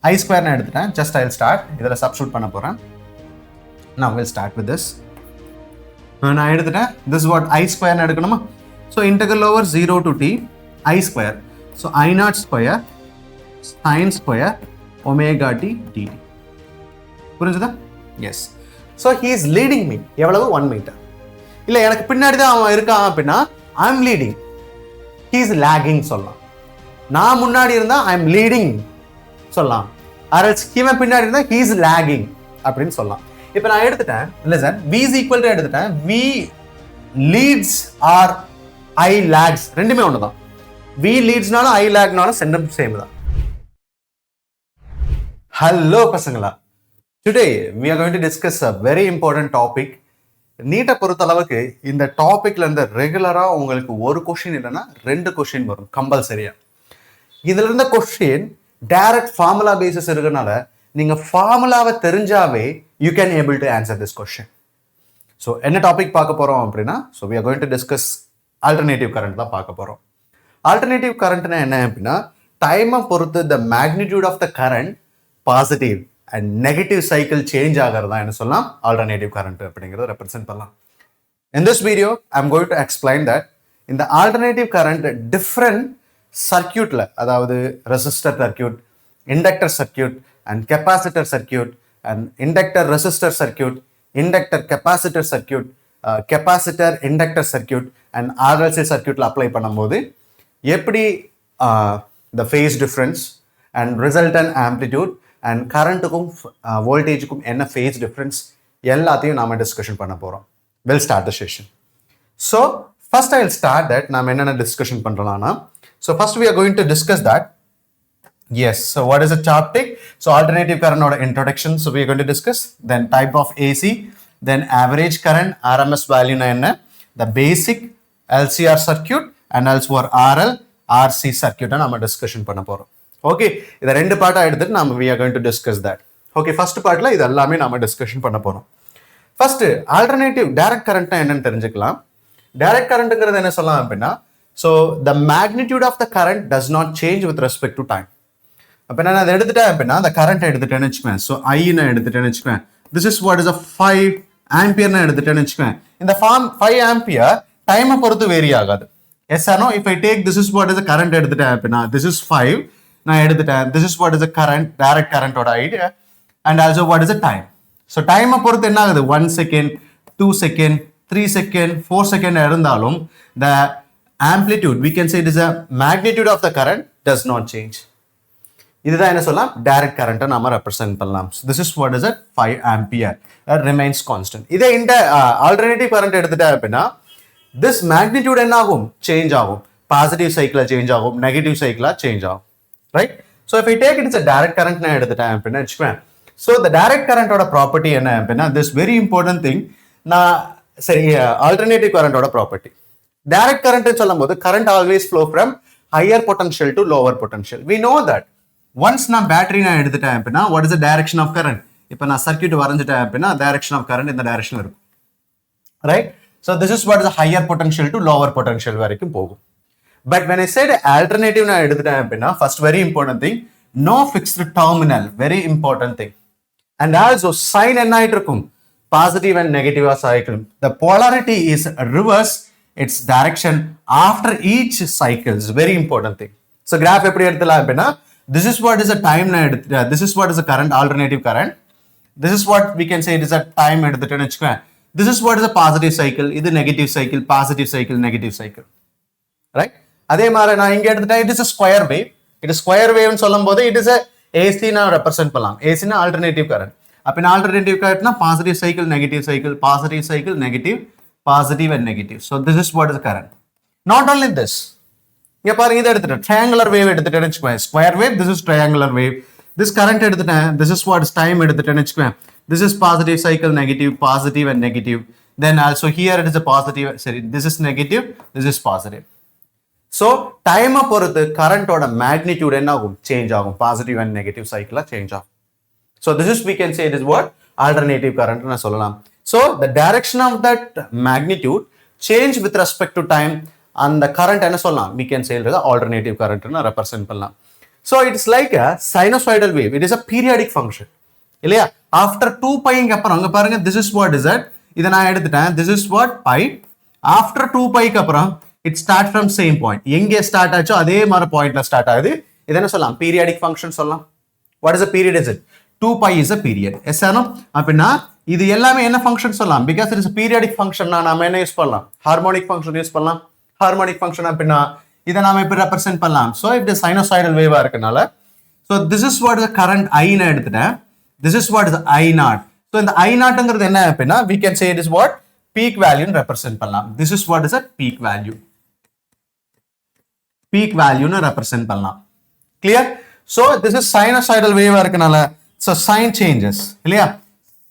I square na எடுத்துட்டேன். Just I'll start. இதில் substitute பண்ண போகிறேன். Now we'll start with this. நான் எடுத்துட்டேன். This is what I square na எடுக்கணுமா? So integral over 0 to t I square. So I naught square sin square omega t dt. புரிஞ்சுதா? Yes. So he is leading me. எவ்வளவு 1 meter. இல்லை எனக்கு பின்னாடி தான் அவன் இருக்கான் அப்படின்னா I am leading. He is lagging சொல்லலாம். நான் முன்னாடி இருந்தா I am leading சொல்லலாம். அரல்ஸ் இவன் பின்னாடி இருந்தா he is lagging அப்படின்னு சொல்லலாம். இப்போ நான் எடுத்துட்டேன் listen v is equal to எடுத்துட்டேன் v leads or I lags ரெண்டுமே ஒண்ணுதான். v leadsனாலும் I lagனாலும் சென்டம் சேம் தான். ஹலோ பசங்களா, today we are going to discuss a very important topic. நீட்டை பொறுத்த அளவுக்கு இந்த டாபிக்ல இருந்து ரெகுலரா உங்களுக்கு ஒரு கொஸ்டின் இல்லைன்னா 2 கொஸ்டின் வரும் கம்பல்சரியா. இதுல இருந்த கொஸ்டின் டைரக்ட் ஃபார்முலா பேசிஸ் இருக்கனால நீங்க ஃபார்முலாவை தெரிஞ்சாவே you can able to answer this question. So என்ன டாபிக் பார்க்க போறோம் அப்படின்னா, so we are going to discuss alternative current தான் பார்க்க போறோம். ஆல்டர்னேட்டிவ் கரண்ட்னா என்ன அப்படின்னா, டைமை பொறுத்து the magnitude of the current positive and negative cycle change ஆகிறது தான் என்ன சொல்லலாம் ஆல்டர்னேட்டிவ் கரண்ட் அப்படிங்கிறத ரெப்ரசென்ட் பண்ணலாம். In this video, I am going to explain that in the alternative current, different circuitல, அதாவது resistor circuit, inductor circuit and capacitor circuit and inductor resistor circuit, inductor capacitor circuit, capacitor inductor circuit and RLC circuitல apply பண்ணும்போது எப்படி the phase difference and resultant amplitude and currentக்கும் voltageக்கும் என்ன phase difference எல்லாத்தையும் நாம discussion பண்ண போறோம். We'll start the session. So first I'll start that நாம என்னென்ன discussion பண்றலாம்னா, so first we are going to discuss that. Yes, so what is the topic? So alternative current or introduction. So we are going to discuss then type of AC, then average current, RMS value na enna, the basic LCR circuit and also for RL RC circuit நாம discussion பண்ண போறோம். Okay, இத ரெண்டு பார்ட்டா எடுத்துட்டு நாம we are going to discuss that. Okay, first பார்ட்ல இது எல்லாமே நாம டிஸ்கஷன் பண்ண போறோம். ஃபர்ஸ்ட் ஆல்டர்னேட்டிவ் டைரக்ட் கரண்ட்னா என்னன்னு தெரிஞ்சுக்கலாம். டைரக்ட் கரண்ட்ங்கிறது என்ன சொல்லலாம் அப்படின்னா, so the magnitude of the current does not change with respect to time. அப்ப நான் அதை எடுத்துட்டேன் அப்படின்னா அந்த கரண்ட் எடுத்துட்டேன்னு வச்சுக்குவேன். ஸோ ஐன்னு எடுத்துட்டேன்னு வச்சுக்குவேன். திஸ் இஸ் வாட் இஸ் 5 ஆம்பியர்னு எடுத்துட்டேன்னு வச்சுக்குவேன். இந்த ஃபார்ம் 5 ஆம்பியர் டைமை பொறுத்து வேரி ஆகாது. Yes or no? If I take this is what is current எடுத்துட்டேன் அப்படின்னா திஸ் இஸ் 5 நான் எடுத்துட்டேன். This is what is current, direct கரண்டோட idea and also what is time. So டைமை பொறுத்து என்ன ஆகுது, 1 செகண்ட் 2 செகண்ட் 3 செகண்ட் 4 செகண்ட் இருந்தாலும் த amplitude we can say it is a magnitude of the current does not change. இதுதான் என்ன சொல்லலாம் direct கரண்ட்டை நாம ரெப்ரசென்ட் பண்ணலாம். this is what is it 5 ampere that remains constant. இதே இந்த ஆல்டர்னேட்டிவ் கரண்ட் எடுத்துட்டா அப்படின்னா this magnitude என்ன ஆகும், சேஞ்ச் ஆகும். பாசிட்டிவ் சைக்கிளா சேஞ்ச் ஆகும், நெகட்டிவ் சைக்கிளா சேஞ்ச் ஆகும். Right? So if I take it as a direct current நான் எடுத்துட்டேன் அப்படின்னா வச்சுக்குவேன். ஸோ the direct current-ஓட ப்ராப்பர்ட்டி என்ன அப்படின்னா, this very important thing நான் சரி ஆல்டர்னேட்டிவ் கரண்டோட ப்ராப்பர்ட்டி. டைரக்ட் கரண்ட் சொல்லும் போது current always flow from higher potential to lower potential. We know that once நான் பேட்டரி நான் எடுத்துட்டேன் அப்படின்னா what is the direction of current. இப்போ நான் சர்க்யூட் வரைஞ்சிட்டேன் அப்படின்னா டைரக்ஷன் ஆஃப் கரண்ட் இந்த டைரக்ஷன் இருக்கும். Right? So this is what is higher potential to lower potential வரைக்கும் போகும். But when I said alternative நான் எடுத்துட்டேன் அப்படின்னா first very important thing, no fixed terminal, very important thing. And also sign என்ன ஆயிட்டு இருக்கும், பாசிட்டிவ் அண்ட் நெகட்டிவா cycle. The polarity is reverse its direction after each cycle is very important thing. So graph எப்படி எடுத்துலாம் அப்படின்னா this is what is a time na எடுத்துட்டா, this is what is a current, alternative current, this is what we can say it is a time எடுத்துட்டேன்னு வச்சுக்கோங்க. this is what is a positive cycle, இது negative cycle, positive cycle, negative cycle. right? அதே மாதிரி நான் இங்க எடுத்துட்டா it is a square wave. it is square wave னு சொல்லும்போது it is a AC னா ரெப்ரசென்ட் பண்ணலாம். AC னா alternative current. அப்ப இந்த alternative currentனா positive cycle, negative cycle, positive cycle, negative, positive and negative. So this is what is the current. Not only this, இங்க பாருங்க இத எடுத்துட்டேன் triangular wave எடுத்துட்டேன்னு வச்சுக்கோங்க. square wave, this is triangular wave. this current எடுத்துட்டேன், this is what is time எடுத்துட்டேன்னு வச்சுக்கோங்க. this is positive cycle, negative, positive and negative. then also here it is a positive, sorry, this is negative, this is positive. So time பொறுத்து கரண்டோட magnitude என்ன ஆகும், change ஆகும். Positive and negative சைக்கிளா change ஆகும். So this is we can say it is what alternative current னு சொல்லலாம். So the direction of that magnitude change with respect to time and the current என்ன சொல்லலாம், we can say it is alternative current னு represent பண்ணலாம். So it's like a sinusoidal wave. It is a periodic function. இல்லையா? After 2 pi அப்புறம் அங்க பாருங்க, this is what is that? இதை நான் எடுத்துட்டேன். This is what pi. After 2 pi அப்புறம் it starts from same point. எங்கே ஸ்டார்ட் ஆச்சோ அதே மாதிரி பாயிண்ட்ல ஸ்டார்ட் ஆகுது. இதை என்ன சொல்லலாம்? Periodic function சொல்லலாம். What is a period is it? 2 pi is a period. Yes or no? அப்படின்னா இது எல்லாமே என்ன ஃபங்க்ஷன் சொல்லலாம்? Because it is a periodic function. நாம என்ன யூஸ் பண்ணலாம்? Harmonic function யூஸ் பண்ணலாம். Harmonic function அப்படின்னா இதை நாம எப்படி ரெப்ரசென்ட் பண்ணலாம்? So if the sinusoidal wave இருக்கனால, so this is what the current I ன்னு எடுத்துட்டேன். This is what is the I naught. So இந்த I naughtங்கிறது என்ன அப்படின்னா we can say it is what peak value ன்னு ரெப்ரசென்ட் பண்ணலாம். This is what is a peak value. Peak value ன்னு represent பண்ணலாம். Clear? So this is sinusoidal wave இருக்கனால, so sign changes இல்லையா?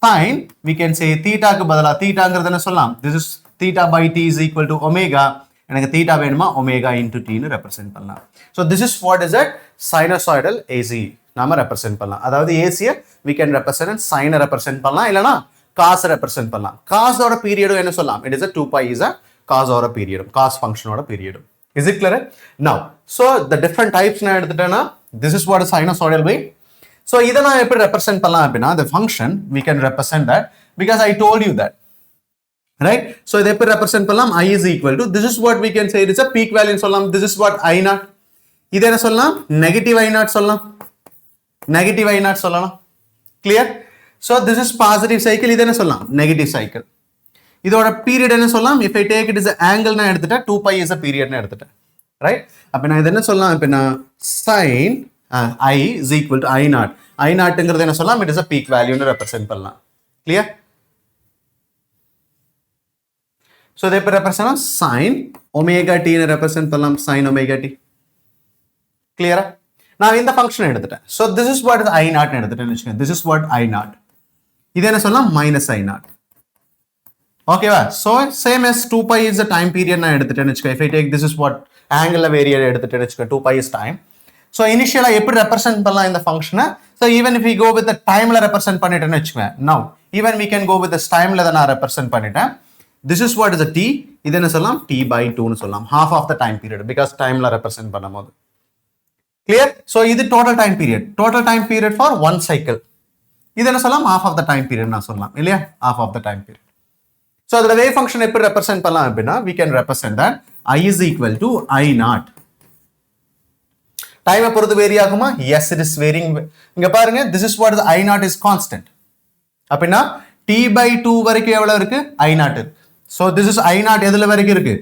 Sin we can say theta க்கு பதிலா thetaங்கிறது என்ன சொல்லலாம்? This is theta by t is equal to omega. எனக்கு theta வேணுமா omega into t ன்னு ரெப்ரசென்ட் பண்ணலாம். So this is what is that sinusoidal AC நாம ரெப்ரசென்ட் பண்ணலாம். அதாவது AC we can represent sin represent பண்ணலாம், இல்லனா cos ரெப்ரசென்ட் பண்ணலாம். cos ஓட பீரியடும் என்ன சொல்லலாம்? It is a 2 pi is a cos ஓட பீரியடும், cos function ஓட பீரியடும். Is it clear? Now, so the different types நான் எடுத்துட்டேனா, this is what is sinusoidal wave. So இதை நான் எப்படி ரெப்ரசென்ட் பண்ணலாம் அப்படின்னா, the function we can represent that because I told you that. Right? So இதை எப்படி represent பண்ணலாம்? I is equal to, this is what we can say it is a peak value சொல்லலாம். This is what I naught. இதை என்ன சொல்லலாம்? Negative I naught சொல்லலாம். Negative I naught சொல்லலாம். Clear? So this is positive cycle. இதை என்ன சொல்லலாம்? Negative cycle. இதோட பீரியட் என்ன சொல்லலாம்? If I take it as an angle நான் எடுத்துட்டேன், 2 pi is a period நான் எடுத்துட்டேன். Right? அப்ப நான் இதை என்ன சொல்லலாம்? அப்ப நான் sin I is equal to I naught. I naughtங்கிறது என்ன சொல்லலாம்? It is a peak value ன்னு ரெப்ரசென்ட் பண்ணலாம். Clear? So they represent sin omega t ன்னு represent பண்ணலாம், sin omega t. Clear? நான் இந்த function எடுத்துட்டேன். So this is what is I naught ன்னு எடுத்துட்டேன்னு வெச்சுக்கோங்க. This is what I naught. இது என்ன சொல்லலாம்? minus I naught. ஓகேவா? So same as 2 pi is the time period நான் எடுத்துட்டேன்னு வெச்சுக்கோங்க. If I take this is what angle variable எடுத்துட்டேன்னு வெச்சுக்கோங்க. 2 pi is time. So initially எப்படி represent பண்ணலாம் இந்த function? So even if we go with the timeல represent பண்ணிட்டேன்னு வெச்சுக்கோங்க. Now even we can go with the timeல தான் நான் represent பண்ணிட்டேன். This is what is a t. இது என்ன சொல்லலாம்? t by 2 ன்னு சொல்லலாம். Half of the time period because timeல represent பண்ணும்போது. Clear? So இது total time period. Total time period for one cycle. இது என்ன சொல்லலாம்? Half of the time period நான் சொல்லலாம். இல்லையா? Half of the time period. So அதோட wave function எப்படி represent பண்ணலாம் அப்படின்னா we can represent that I is equal to I naught. Time பொறுத்து வேரி ஆகுமா? Yes, it is varying. இங்க பாருங்க, this is what is I naught is constant. அப்படின்னா t by 2 வரைக்கும் எவ்வளவு இருக்கு? I naught இருக்கு. So this is I naught எதுல வரைக்கும் இருக்கு?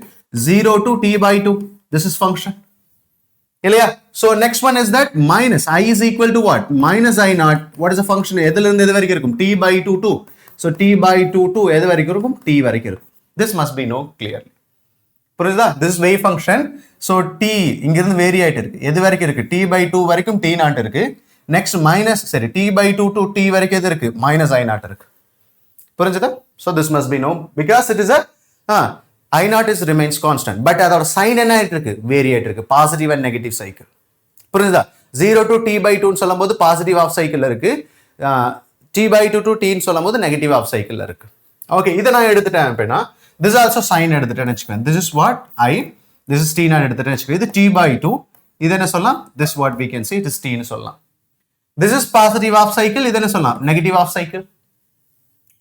0 to t by 2. This is function. இல்லையா? So next one is that minus I is equal to what? Minus I naught. What is the function? எதுல இருந்து எது வரைக்கும் இருக்கும்? t by 2 to. So t by 2 to எது வரைக்கும் இருக்கும்? t வரைக்கும் இருக்கும். This must be known clearly. புரியுதா? This is wave function. So t இங்க இருந்து வேரி ஆயிட்டு இருக்கு. எது வரைக்கும் இருக்கு? t by 2 வரைக்கும் t naught இருக்கு. Next minus சரி t by 2 to t வரைக்கும் எது இருக்கு? Minus I naught இருக்கு. புரிஞ்சுதா? So this must be known because it is a I naught is remains constant. But அதோட sign என்ன ஆயிட்டு இருக்கு? வேரி ஆயிட்டு இருக்கு. Positive and negative cycle. புரியுதா? 0 to t by 2 ன்னு சொல்லும்போது positive half cycle இருக்கு. t by 2 to t ன்னு சொல்லும்போது negative half cycle இருக்கு. Okay, இதை நான் எடுத்துட்டேன் அப்படின்னா this also sign எடுத்துட்டேன்னு வெச்சுக்கோங்க. This is what I, this is t நான் எடுத்துட்டேன்னு வெச்சுக்கோங்க. இது t by 2. இது என்ன சொல்லலாம்? This what we can say it is t ன்னு சொல்லலாம். This is positive half cycle. இது என்ன சொல்லலாம்? Negative half cycle.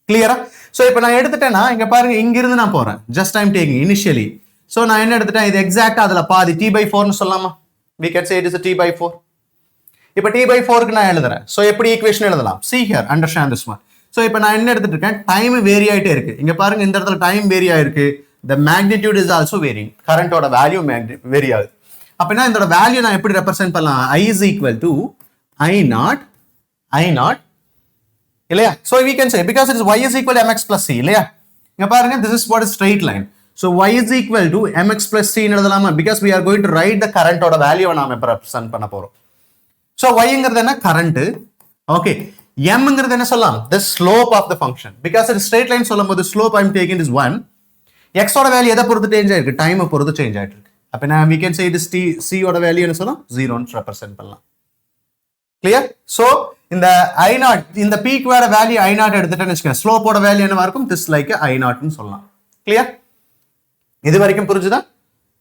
Clear? So இப்போ நான் எடுத்துட்டேன்னா இங்க பாருங்க, இங்க இருந்து நான் போறேன். Just I'm taking initially. So நான் என்ன எடுத்துட்டேன்? இது எக்ஸாக்ட்டா அதுல பாதி t by 4 ன்னு சொல்லலாமா? We can say it is a t by 4. இப்போ t by 4 க்கு நான் எழுதுறேன். So எப்படி ஈக்குவேஷன் எழுதலாம்? See here, understand this one. So இப்போ நான் என்ன எடுத்துட்டு இருக்கேன்? டைம் வேரி ஆயிட்டே இருக்கு. இங்க பாருங்க, இந்த இடத்துல டைம் வேரி ஆயிருக்கு. The magnitude is also varying. கரண்டோட வேல்யூ வேரி ஆகுது. அப்படின்னா இதோட வேல்யூ நான் எப்படி ரெப்ரசென்ட் பண்ணலாம்? I is equal to I naught இல்லையா? So we can say because it is y is equal to mx plus c இல்லையா? இங்க பாருங்க, this is what is straight line. So y is equal to mx plus c ன்னு எழுதலாமா? Because we are going to write the current ஓட வேல்யூவை நாம இப்ப represent பண்ண போறோம். So y-ங்கிறது என்ன? current. Okay. m-ங்கிறது என்ன சொல்லலாம்? The slope of the function. Because it is straight line சொல்லும்போது slope I'm taking is 1. x ஓட வேல்யூ எதை பொறுத்து சேஞ்ச் ஆயிருக்கு? டைம் பொறுத்து சேஞ்ச் ஆயிட்டு இருக்கு. அப்ப நான் we can say it is c ஓட வேல்யூ என்ன சொல்லலாம்? 0 ன்னு ரெப்ரசென்ட் பண்ணலாம். Clear? So இந்த I naught, இந்த peak வேற வேல்யூ I naught எடுத்துட்டேன்னு வெச்சுக்கோங்க. ஸ்லோப் ஓட வேல்யூ என்னவா இருக்கும்? This like I naught ன்னு சொல்லலாம். Clear? இது வரைக்கும் புரிஞ்சுதா?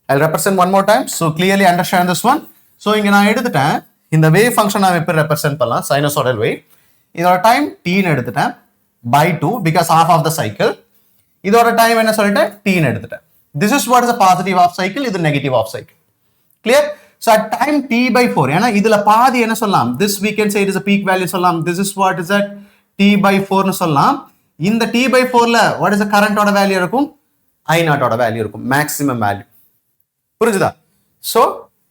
I'll represent one more time. So clearly understand this one. So இங்க நான் எடுத்துட்டேன். இந்த wave function நான் எப்படி represent பண்ணலாம் sinusoidal wave இதோட time t ன்னு எடுத்துட்டேன் by 2 because half of the cycle இதோட time என்ன சொல்லிட்டேன் t ன்னு எடுத்துட்டேன் this is what is the positive half cycle இது negative half cycle clear so at time t by 4 ஏன்னா இதுல பாதி என்ன சொல்லலாம் this we can say it is a peak value சொல்லலாம் this is what is at t by 4 ன்னு சொல்லலாம் இந்த t by 4 ல what is the current ஓட வேல்யூ இருக்கும் I0 ஓட வேல்யூ இருக்கும் maximum value புரிஞ்சுதா so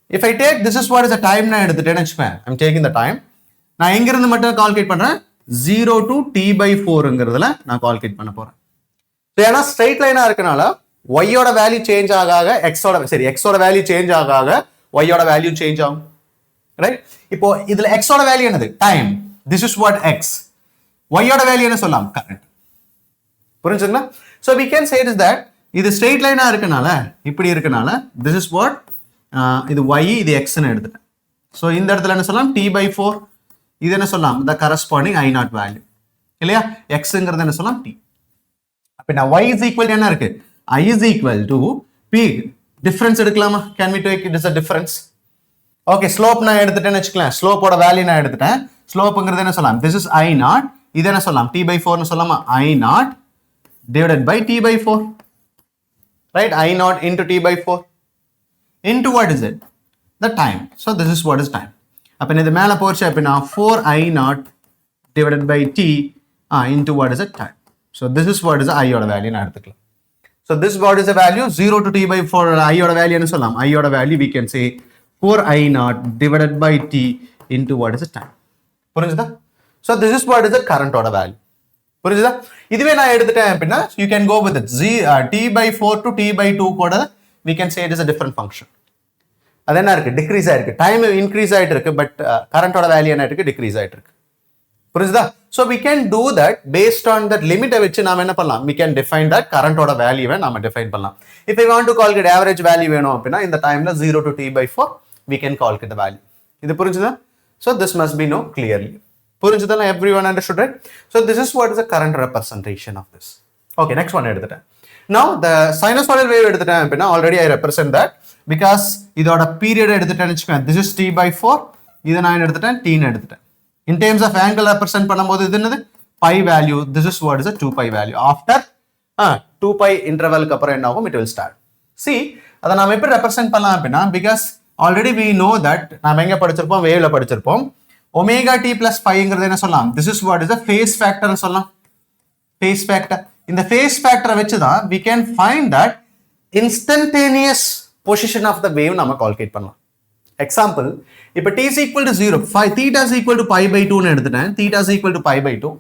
if I take this is what is the time நான் எடுத்துட்டேன்னு வெச்சுக்கேன் I'm taking the time நான் எங்க இருந்து மட்டும் கால்குலேட் பண்றேன் 0 to t by 4ங்கிறதுல நான் கால்குலேட் பண்ண போறேன் so ஏன்னா ஸ்ட்ரைட் லைனா இருக்கனால y ஓட வேல்யூ சேஞ்ச் ஆகாக x ஓட சரி x ஓட வேல்யூ சேஞ்ச் ஆகாக y ஓட வேல்யூ சேஞ்ச் ஆகும் ரைட் இப்போ இதுல x ஓட வேல்யூ என்னது time this is what x y ஓட வேல்யூ என்ன சொல்லலாம் கரண்ட் புரிஞ்சுங்களா so we can say is that இது ஸ்ட்ரெயிட் லைனா இருக்கனால இப்படி இருக்கனால this is what இது y இது x ன்னு எடுத்துட்டேன் so இந்த இடத்துல என்ன சொல்லலாம் t by 4 இது என்ன சொல்லலாம் the corresponding I0 value இல்லையா xங்கிறது என்ன சொல்லலாம் t அப்ப நான் y is equal என்ன இருக்கு I is equal to p difference எடுக்கலாமா can we take it as a difference okay slope நான் எடுத்துட்டேன்னு வெச்சுக்கலாம் slope ஓட வேல்யூ நான் எடுத்துட்டேன் slopeங்கிறது என்ன சொல்லலாம் this is I0 இது என்ன சொல்லலாம் t by 4 ன்னு சொல்லலாமா I0 divided by t by 4 right I0 into t by 4 into what is it the time so this is what is time அப்ப இது மேல போச்சு அப்படினா 4 I0 divided by t into what is it time so this is what is the I ஓட value நான் எடுத்துக்கலாம் so this what is the value 0 to t by 4 I ஓட value என்ன சொல்லலாம் I ஓட value we can say 4 I0 divided by t into what is the time புரிஞ்சுதா so this is what is the current ஓட value புரியுதா இதுவே நான் எடுத்துட்டேன் அப்படினா you can go with it t by 4 to t by 2 கூட we can say it is a different function அது என்ன இருக்கு டிக்ரீஸ் ஆயிருக்கு டைம் இன்க்ரீஸ் ஆயிட்டு இருக்கு பட் கரண்டோட வேல்யூ என்ன இருக்கு டிக்ரீஸ் ஆயிட்டு இருக்கு புரியுதா so we can do that based on that limit வச்சு நாம என்ன பண்ணலாம் we can define that கரண்டோட வேல்யூவை நாம டிஃபைன் பண்ணலாம் if I want to calculate average value வேணும் அப்படினா இந்த டைம்ல 0 to t by 4 we can calculate the value இது புரிஞ்சுதா so this must be known clearly புரிஞ்சுதா everyone understood right so this is what is the current representation of this okay next one எடுத்துட்டேன் now the sinusoidal wave எடுத்துட்டேன் அப்படினா already I represent that because இதோட period எடுத்துட்டேன்னு வெச்சுக்கோங்க this is t by 4 இத நான் எடுத்துட்டேன் t ன்னு எடுத்துட்டேன் in terms of angle represent பண்ணும்போது இது என்னது pi value this is what is a 2 pi value after 2 pi interval க்கு அப்புறம் என்ன ஆகும் it will start see அத நாம எப்படி represent பண்ணலாம் அப்படினா because already we know that நாம எங்க படிச்சிருப்போம் waveல படிச்சிருப்போம் omega t plus phi ங்கிறது என்ன சொல்லலாம் this is what is a phase factor ன்னு சொல்லலாம் phase factor இந்த phase factor வச்சு தான் we can find that instantaneous position of the wave நாம கால்குலேட் பண்ணலாம் example இப்ப t is equal to 0 phi theta is equal to pi by 2 ன்னு எடுத்துட்டேன் theta is equal to pi by 2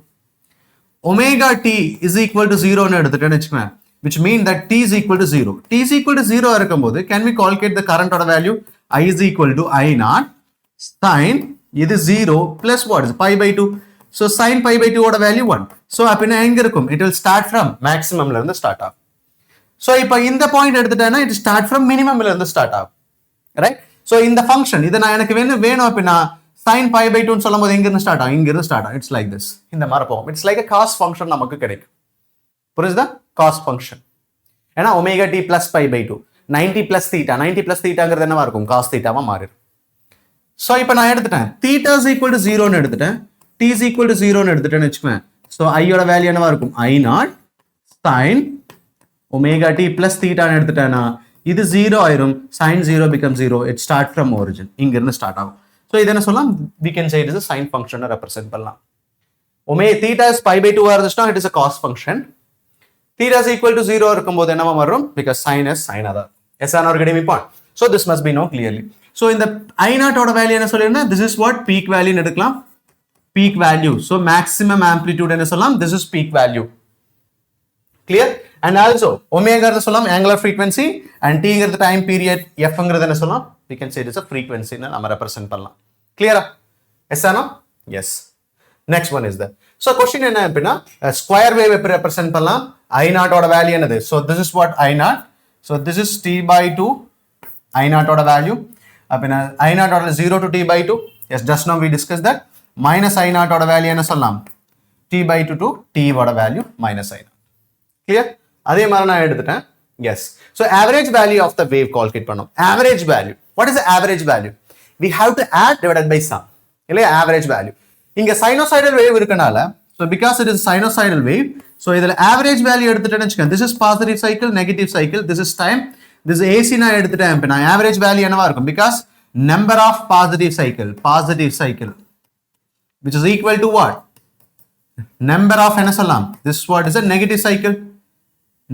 omega t is equal to 0 ன்னு எடுத்துட்டேன்னு வெச்சுக்கோங்க which mean that t is equal to 0 t is equal to 0 இருக்கும்போது can we calculate the current ஓட value I is equal to I0 sin இது 0 plus what is pi by 2 so sin pi by 2 ஓட value 1 so அப்படினா எங்க இருக்கும் it will start from maximum ல இருந்து start ஆகும் so இப்போ இந்த point எடுத்துட்டேனா it start from minimum ல இருந்து ஸ்டார்ட் ஆகும் right so இந்த ஃபங்க்ஷன் இத நான் எனக்கு வேணும் அப்படினா sin pi by 2 ன்னு சொல்லும்போது எங்க இருந்து ஸ்டார்ட் ஆகும் இங்க இருந்து ஸ்டார்ட் ஆகும் it's like this இந்த மாதிரி போகும் it's like a cos function நமக்கு கிடைக்கும் புரியுதா cos function ஏனா omega t plus pi by 2 90 plus theta 90 plus thetaங்கிறது என்னவா இருக்கும் cos theta வா மாறிடும் so இப்போ நான் எடுத்துட்டேன் theta is equal to 0 ன்னு எடுத்துட்டேன் t is equal to 0 ன்னு எடுத்துட்டேன்னு வெச்சுக்கோங்க so I ஓட வேல்யூ என்னவா இருக்கும் I0 sin omega t plus theta ன்னு எடுத்துட்டேனா இது 0 ஆயிரும் sin 0 becomes 0 it start from origin இங்க இருந்து ஸ்டார்ட் ஆகும் so இது என்ன சொல்லலாம் we can say it is a sin function represent பண்ணலாம் omega theta is pi by 2 ஆ இருந்துச்சுனா it is a cos function theta is equal to 0 இருக்கும்போது என்னவா வரும் because sin is sin அதா yes or getting me point so this must be known clearly so இந்த I0 ஓட value என்ன சொல்லிருந்தா this is what peak value ன்னு எடுக்கலாம் peak value so maximum amplitude என்ன சொல்லலாம் this is peak value clear and also omega ங்கிறது சொல்லலாம் angular frequency and t ங்கிறது time period f ங்கிறது என்ன சொல்லலாம் we can say it is a frequency ன்னு நாம represent பண்ணலாம் clear yes or no yes next one is that so question என்ன அப்படினா square wave எப்படி represent பண்ணலாம் I0 ஓட வேல்யூ என்னது so this is what I0 so this is t by 2 I0 ஓட வேல்யூ அப்படினா I0 ஓட 0 to t by 2 yes just now we discussed that minus I0 ஓட வேல்யூ என்ன சொல்லலாம் t by 2 to t ஓட value minus I0 clear அதே மாதிரி நான் எடுத்துட்டேன் yes so average value of the wave calculate பண்ணோம் average value what is the average value we have to add divided by sum. இல்லையா average value. இங்க sinusoidal wave இருக்கனால, so because it is sinusoidal wave, so இதுல average value எடுத்துட்டேன்னு வச்சுக்கோங்க. This is positive cycle, negative cycle, this is time, this is AC நான் எடுத்துட்டேன் அப்படின்னா average value என்னவா இருக்கும்? Because number of positive cycle, which is equal to what? Number of என்ன சொல்லலாம்? This what is a negative cycle,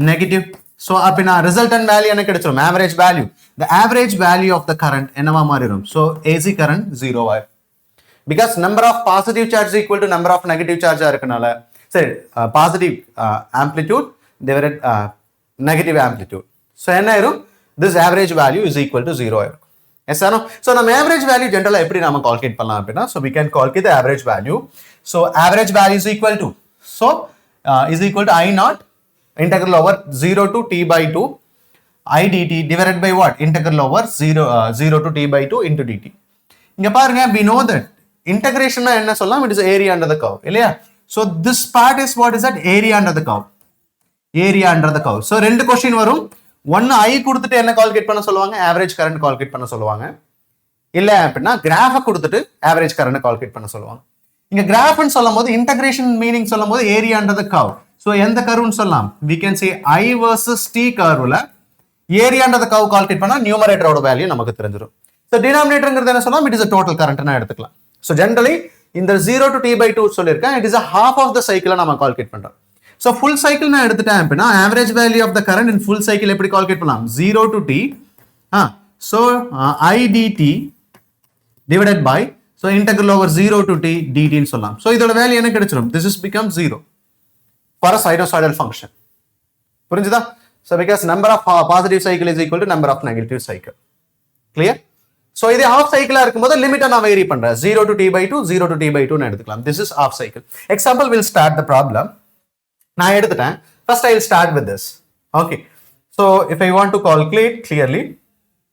negative. So அப்படின்னா resultant value என்ன கிடைச்சிரும்? Average value. The average value of the current என்னவா மாறிடும்? So AC current 0 ஆயிரும். Because number of positive charge is equal to number of negative charge இருக்கனால, சரி, positive amplitude divided negative amplitude. So என்ன ஆயிரும்? This average value is equal to 0 ஆயிரும். Yes or no? So நம்ம average value generally எப்படி நாம calculate பண்ணலாம் அப்படின்னா, so we can calculate the average value. So average value is equal to, so is equal to I naught integral over 0 to t by 2 I dt divided by what? Integral over 0 to t by 2 into dt. இங்க பாருங்க, we know that integration என்ன சொல்லலாம்? It is area under the curve. இல்லையா? So this part is what is that? Area under the curve. Area under the curve. So ரெண்டு question வரும். ஒன்னு I கொடுத்துட்டு என்ன கால்குலேட் பண்ண சொல்லுவாங்க? Average current கால்குலேட் பண்ண சொல்லுவாங்க. இல்ல அப்படின்னா கிராஃப கொடுத்துட்டு average current கால்குலேட் பண்ண சொல்லுவாங்க. இங்க கிராஃப்னு சொல்லும்போது இன்டகிரேஷன் மீனிங் சொல்லும்போது area under the curve. So எந்த கர்வ்னு சொல்லலாம்? we can say I versus t கர்வ்ல area under the curve calculate பண்ணா நியூமரேட்டரோட வேல்யூ நமக்கு தெரிஞ்சிரும். சோ டினாமினேட்டர்ங்கிறது என்ன சொல்லலாம்? it is a total current னா எடுத்துக்கலாம். சோ ஜெனரலி இந்த 0 to t by 2 சொல்லிருக்கேன். it is a half of the cycle நாம கால்குலேட் பண்றோம். சோ full cycle நான் எடுத்துட்டேன் அப்படினா average value of the current in full cycle எப்படி கால்குலேட் பண்ணலாம்? 0 to t so I dt divided by, so integral over 0 to t dt ன்னு சொல்லலாம். so இதோட வேல்யூ என்ன கிடைச்சிரும்? this is become 0 for a sinusoidal function. புரிஞ்சுதா? so because number of positive cycle is equal to number of negative cycle. clear? so இது half cycle ஆ இருக்கும்போது லிமிட்டை நான் வேரி பண்றேன். 0 to t by 2 0 to t by 2 ன்னு எடுத்துக்கலாம். this is half cycle. example will start the problem. நான் எடுத்துட்டேன். first I will start with this. okay, so if I want to calculate clearly,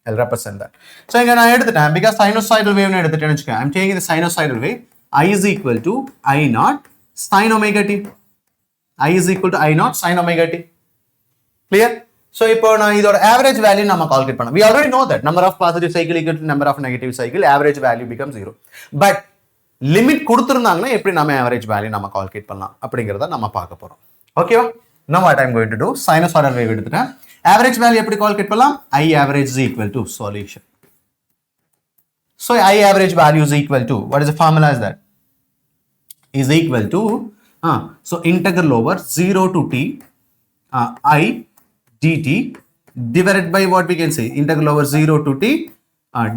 I'll represent that. So இங்க நான் எடுத்துட்டேன் because sinusoidal wave னு எடுத்துட்டேன்னு வெச்சுக்கோங்க. I'm taking the sinusoidal wave. I is equal to I naught sin omega t. I is equal to I naught sin omega t. Clear? So இப்போ நான் இதோட average value நாம calculate பண்ணோம். We already know that number of positive cycle equal to number of negative cycle, average value becomes 0. But limit கொடுத்திருந்தாங்கன்னா எப்படி நாம average value நாம calculate பண்ணலாம் அப்படிங்கறத நாம பார்க்க போறோம். ஓகேவா? Now what I'm going to do, sinusoidal wave எடுத்துட்டேன். Average value எப்படி கால்குலேட் பண்ணலாம்? I average is equal to solution. So I average value is equal to, what is the formula is that? Is equal to, so integral over 0 to t I dt divided by what we can say? Integral over 0 to t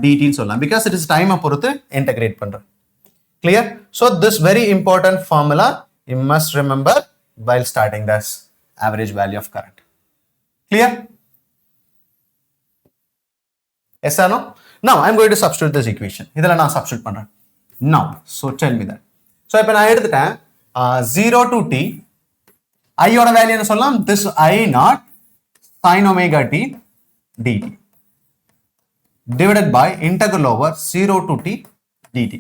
dt ன்னு சொல்லலாம். Because it is time பொறுத்து integrate பண்றேன். Clear? So this very important formula you must remember while starting this average value of current. Clear? Yes or no? Now I'm going to substitute this equation. இதல நான் substitute பண்றேன். Now, so tell me that. So இப்போ நான் எடுத்துட்டேன் 0 to t I ஓட value என்ன சொல்லலாம்? This I naught sin omega t dt divided by integral over 0 to t dt.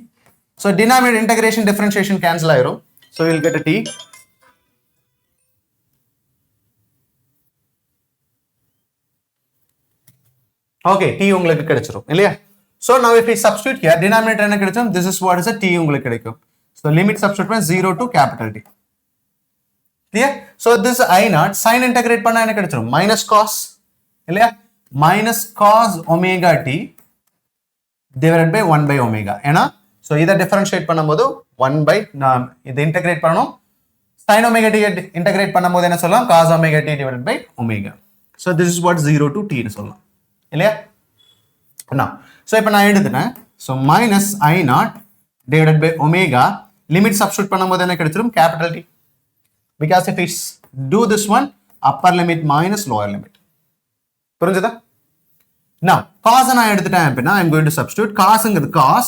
So denominator integration differentiation cancel ஆயிரும். So we'll get a t. Okay, t உங்களுக்கு கிடைச்சிரும் இல்லையா? So now if we substitute here, denominator என்ன கிடைச்சிரும்? This is what is a t உங்களுக்கு கிடைக்கும். So limit substitute பண்ண 0 to capital T. Clear? So this I naught sin integrate பண்ணா என்ன கிடைச்சிரும்? Minus cos இல்லையா? Minus cos omega t divided by 1 by omega. ஏனா so இத differentiate பண்ணும்போது 1 by இத integrate பண்ணனும். sin omega t integrate பண்ணும்போது என்ன சொல்லலாம்? cos omega t divided by omega. So this is what 0 to t னு சொல்லலாம். இல்லையா? Now, so இப்போ நான் எடுத்துட்டேன். So minus I naught divided by omega, limit substitute பண்ணும்போது என்ன கிடைச்சிரும்? Capital T. Because if we do this one, upper limit minus lower limit. புரிஞ்சுதா? Now, cos நான் எடுத்துட்டேன் அப்படின்னா I'm going to substitute. cosங்கிறது cos,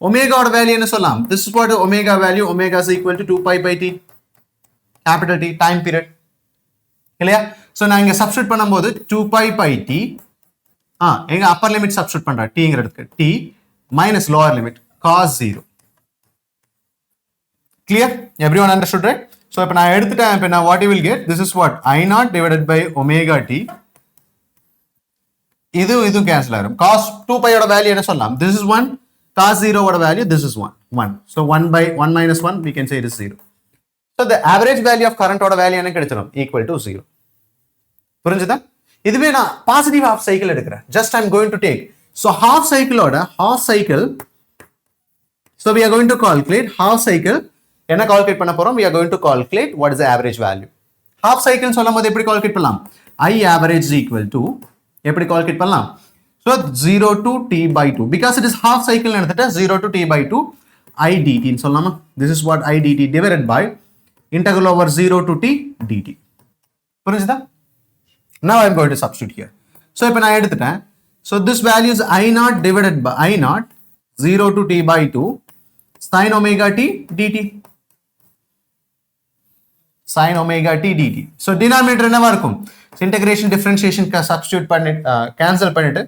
omega ஓட வேல்யூ என்ன சொல்லலாம்? This is what omega value, omega is equal to 2 pi by t, capital T, time period. இல்லையா? So நான் இங்க substitute பண்ணும்போது 2 pi by t, எங்க upper limit substitute பண்றேன் tங்கிறதுக்கு t minus lower limit cos 0. Clear? Everyone understood, right? So இப்போ நான் எடுத்துட்டேன் அப்படின்னா what you will get? This is what I naught divided by omega t. இது cancel ஆயிரும். cos 2 pi ஓட value என்ன சொல்லலாம்? This is 1, cos 0 oda value, this is 1. So 1 by 1 minus 1, we can say it is 0. So the average value of current oda value என்ன கிடைச்சிரும் equal to 0. புரிஞ்சுதா? இதுவே நான் பாசிட்டிவ் half cycle எடுக்கிறேன். Just I'm going to take. So half cycle oda half cycle. So we are going to calculate half cycle. என்ன calculate பண்ண போறோம்? We are going to calculate what is the average value. Half cycle சொல்லும்போது எப்படி calculate பண்ணலாம்? I average is equal to எப்படி calculate பண்ணலாம்? So 0 to t by 2. Because it is half cycle எடுத்துட்டா 0 to t by 2 I dt ன்னு சொல்லலாமா? This is what I dt divided by integral over 0 to t dt. புரிஞ்சுதா? Now I am going to substitute here. So இப்போ நான் எடுத்துட்டேன். So this value is I naught divided by I naught 0 to t by 2 sin omega t dt. Sin omega t dt. So denominator என்னவா இருக்கும்? So integration differentiation substitute பண்ணி cancel பண்ணிட்டு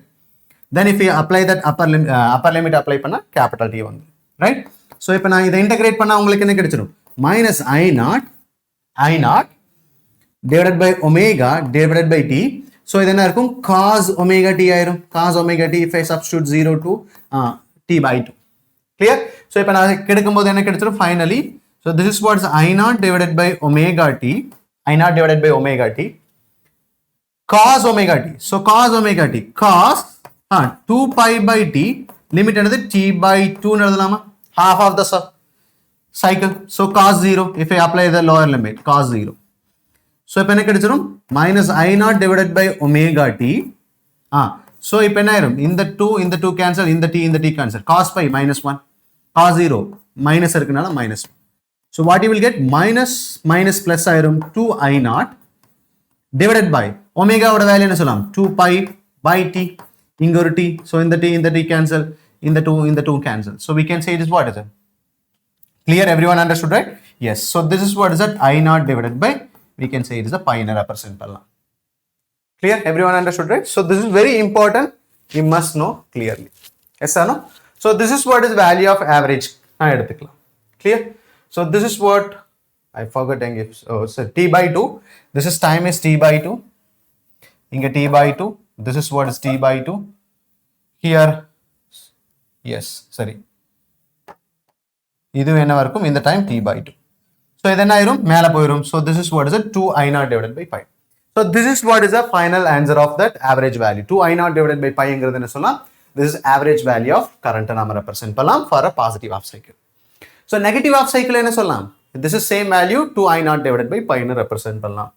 then if you apply that upper limit apply பண்ணா capital T வந்து, right? So இப்போ நான் இதை integrate பண்ணா உங்களுக்கு என்ன கிடைச்சிரும்? Minus I naught divided by omega divided by t. So இது என்ன இருக்கும்? Cos omega t ஆயிரும். Cos omega t if I substitute 0 to t by 2. Clear? So இப்போ நான் கிடைக்கும்போது என்ன கிடைச்சிரும்? Finally, so this is what is I naught divided by omega t. I naught divided by omega t. Cos omega t. So cos omega t. Cos 2 pi by t. Limit another t by 2 எழுதலாமா? Half of the cycle. So cos 0. If I apply the lower limit, cos 0. So இப்போ என்ன கிடைச்சிரும்? Minus I naught divided by omega t. So இப்போ என்ன ஆயிரும்? இந்த 2 cancel, இந்த t cancel. Cos pi minus 1. Cos 0 minus இருக்குனால minus 1. So what you will get? Minus plus ஆயிரும் 2 I naught divided by omega oda value என்ன சொல்லலாம்? 2 pi by t. இங்க ஒரு t. So இந்த t cancel, இந்த 2 cancel. So we can say it is what is it? Clear? Everyone understood, right? Yes. So this is what is that? I naught divided by, we can say it is a pi represent பண்ணலாம். Clear? Everyone understood, right? So this is very important. You must know clearly. Yes or no? So this is what is value of average. நான் எடுத்துக்கலாம். Clear? So this is what I forgot. So t by 2. This is time is t by 2. Inga t by 2. This is what is t by 2. Here, yes, sorry. Idu enna varukum in the time t by 2. So idu enna irum mela poirum. So this is what is it? 2 I naught divided by pi. So this is what is the final answer of that average value. 2 I naught divided by pi engiradhu enna solla? This is average value of current nama represent pannalam for a positive half cycle. So negative half cycle enna sollam? This is same value 2 I naught divided by pi nu represent pannalam.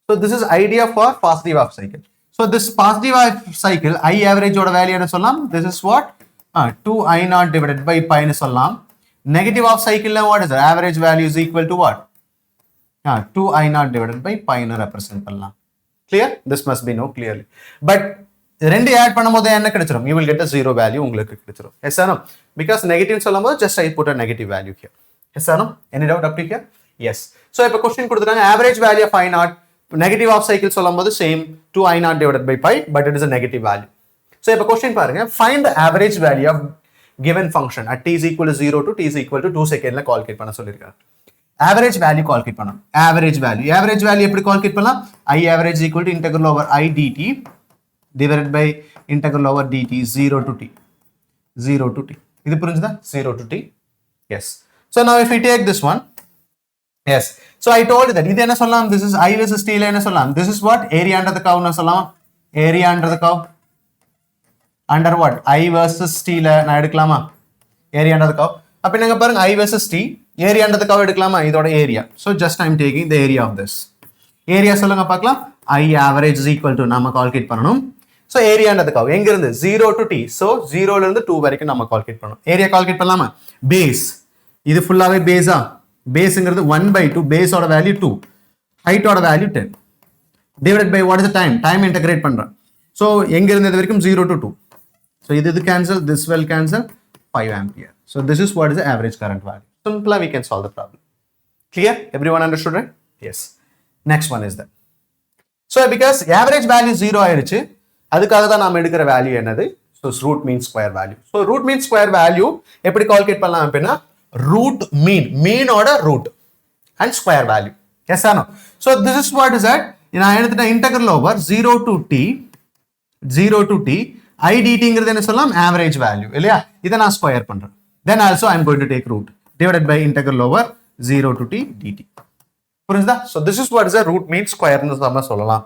So this is idea for positive half cycle. So this positive half cycle I average oda value enna sollam? This is what 2 I naught divided by pi nu sollam. Negative half cycle la what is the average value is equal to what? 2 I naught divided by pi nu represent pannalam. Clear? This must be known clearly. But ரெண்டு add பண்ணும்போது என்ன கிடைச்சிரும்? You will get a zero value உங்களுக்கு கிடைச்சிரும். Yes or no? Because negative சொல்லும்போது just I put a negative value here. Yes or no? Any doubt up to here? Yes. So இப்போ question கொடுத்துட்டாங்க average value of I naught. Negative half cycle சொல்லும்போது same 2 I naught divided by pi, but it is a negative value. So இப்போ question பாருங்க, find the average value of given function at t is equal to 0 to t is equal to 2 second ல calculate பண்ண சொல்லிருக்காங்க. Average value calculate பண்ணணும். Average value எப்படி calculate பண்ணலாம்? I average is equal to integral over I dt divided by integral over dt 0 to t. இது புரிஞ்சுதா? 0 to t. Yes. So now if we take this one, yes. So I told you that இது என்ன சொல்லலாம்? This is I versus t ல என்ன சொல்லலாம்? This is what? Area under the curve னு சொல்லலாம். Area under the curve. Under what? I versus t ல நான் எடுக்கலாமா? Area under the curve. அப்ப நீங்க பாருங்க I versus t, area under the curve எடுக்கலாமா? இதோட area. So just I'm taking the area of this. Area சொல்லுங்க பார்க்கலாம். I average is equal to நாம calculate பண்ணனும். So area under the curve எங்க இருந்து 0 to t. So 0 ல இருந்து 2 வரைக்கும் நாம calculate பண்ணனும். Area calculate பண்ணலாமா? Base. இது ஃபுல்லாவே பேஸா? பேஸ்ங்கிறது 1 by 2, base ஓட வேல்யூ 2, height ஓட value 10, divided by what is the time? Time integrate பண்றேன். So எங்க இருந்து இது வரைக்கும் 0 to 2. So இது cancel, this will cancel, 5 ampere. So this is what is the average current value. Simply we can solve the problem. Clear? Everyone understood, right? Yes. Next one is that. So because average value 0 ஆயிருச்சு, அதுக்காக தான் நாம எடுக்கிற value என்னது? So root mean square value. So root mean square value எப்படி calculate பண்ணலாம் அப்படினா root mean ஓட root and square value. Yes or no? So this is what is that? நான் எடுத்துட்ட integral over 0 to t I dt என்ன சொல்லலாம் average value இல்லையா இதை நான் ஸ்கொயர் பண்றேன். Then also I am going to take root divided by integral over 0 to t dt. புரிஞ்சுதா? So this is what is a root mean square னு நம்ம சொல்லலாம்.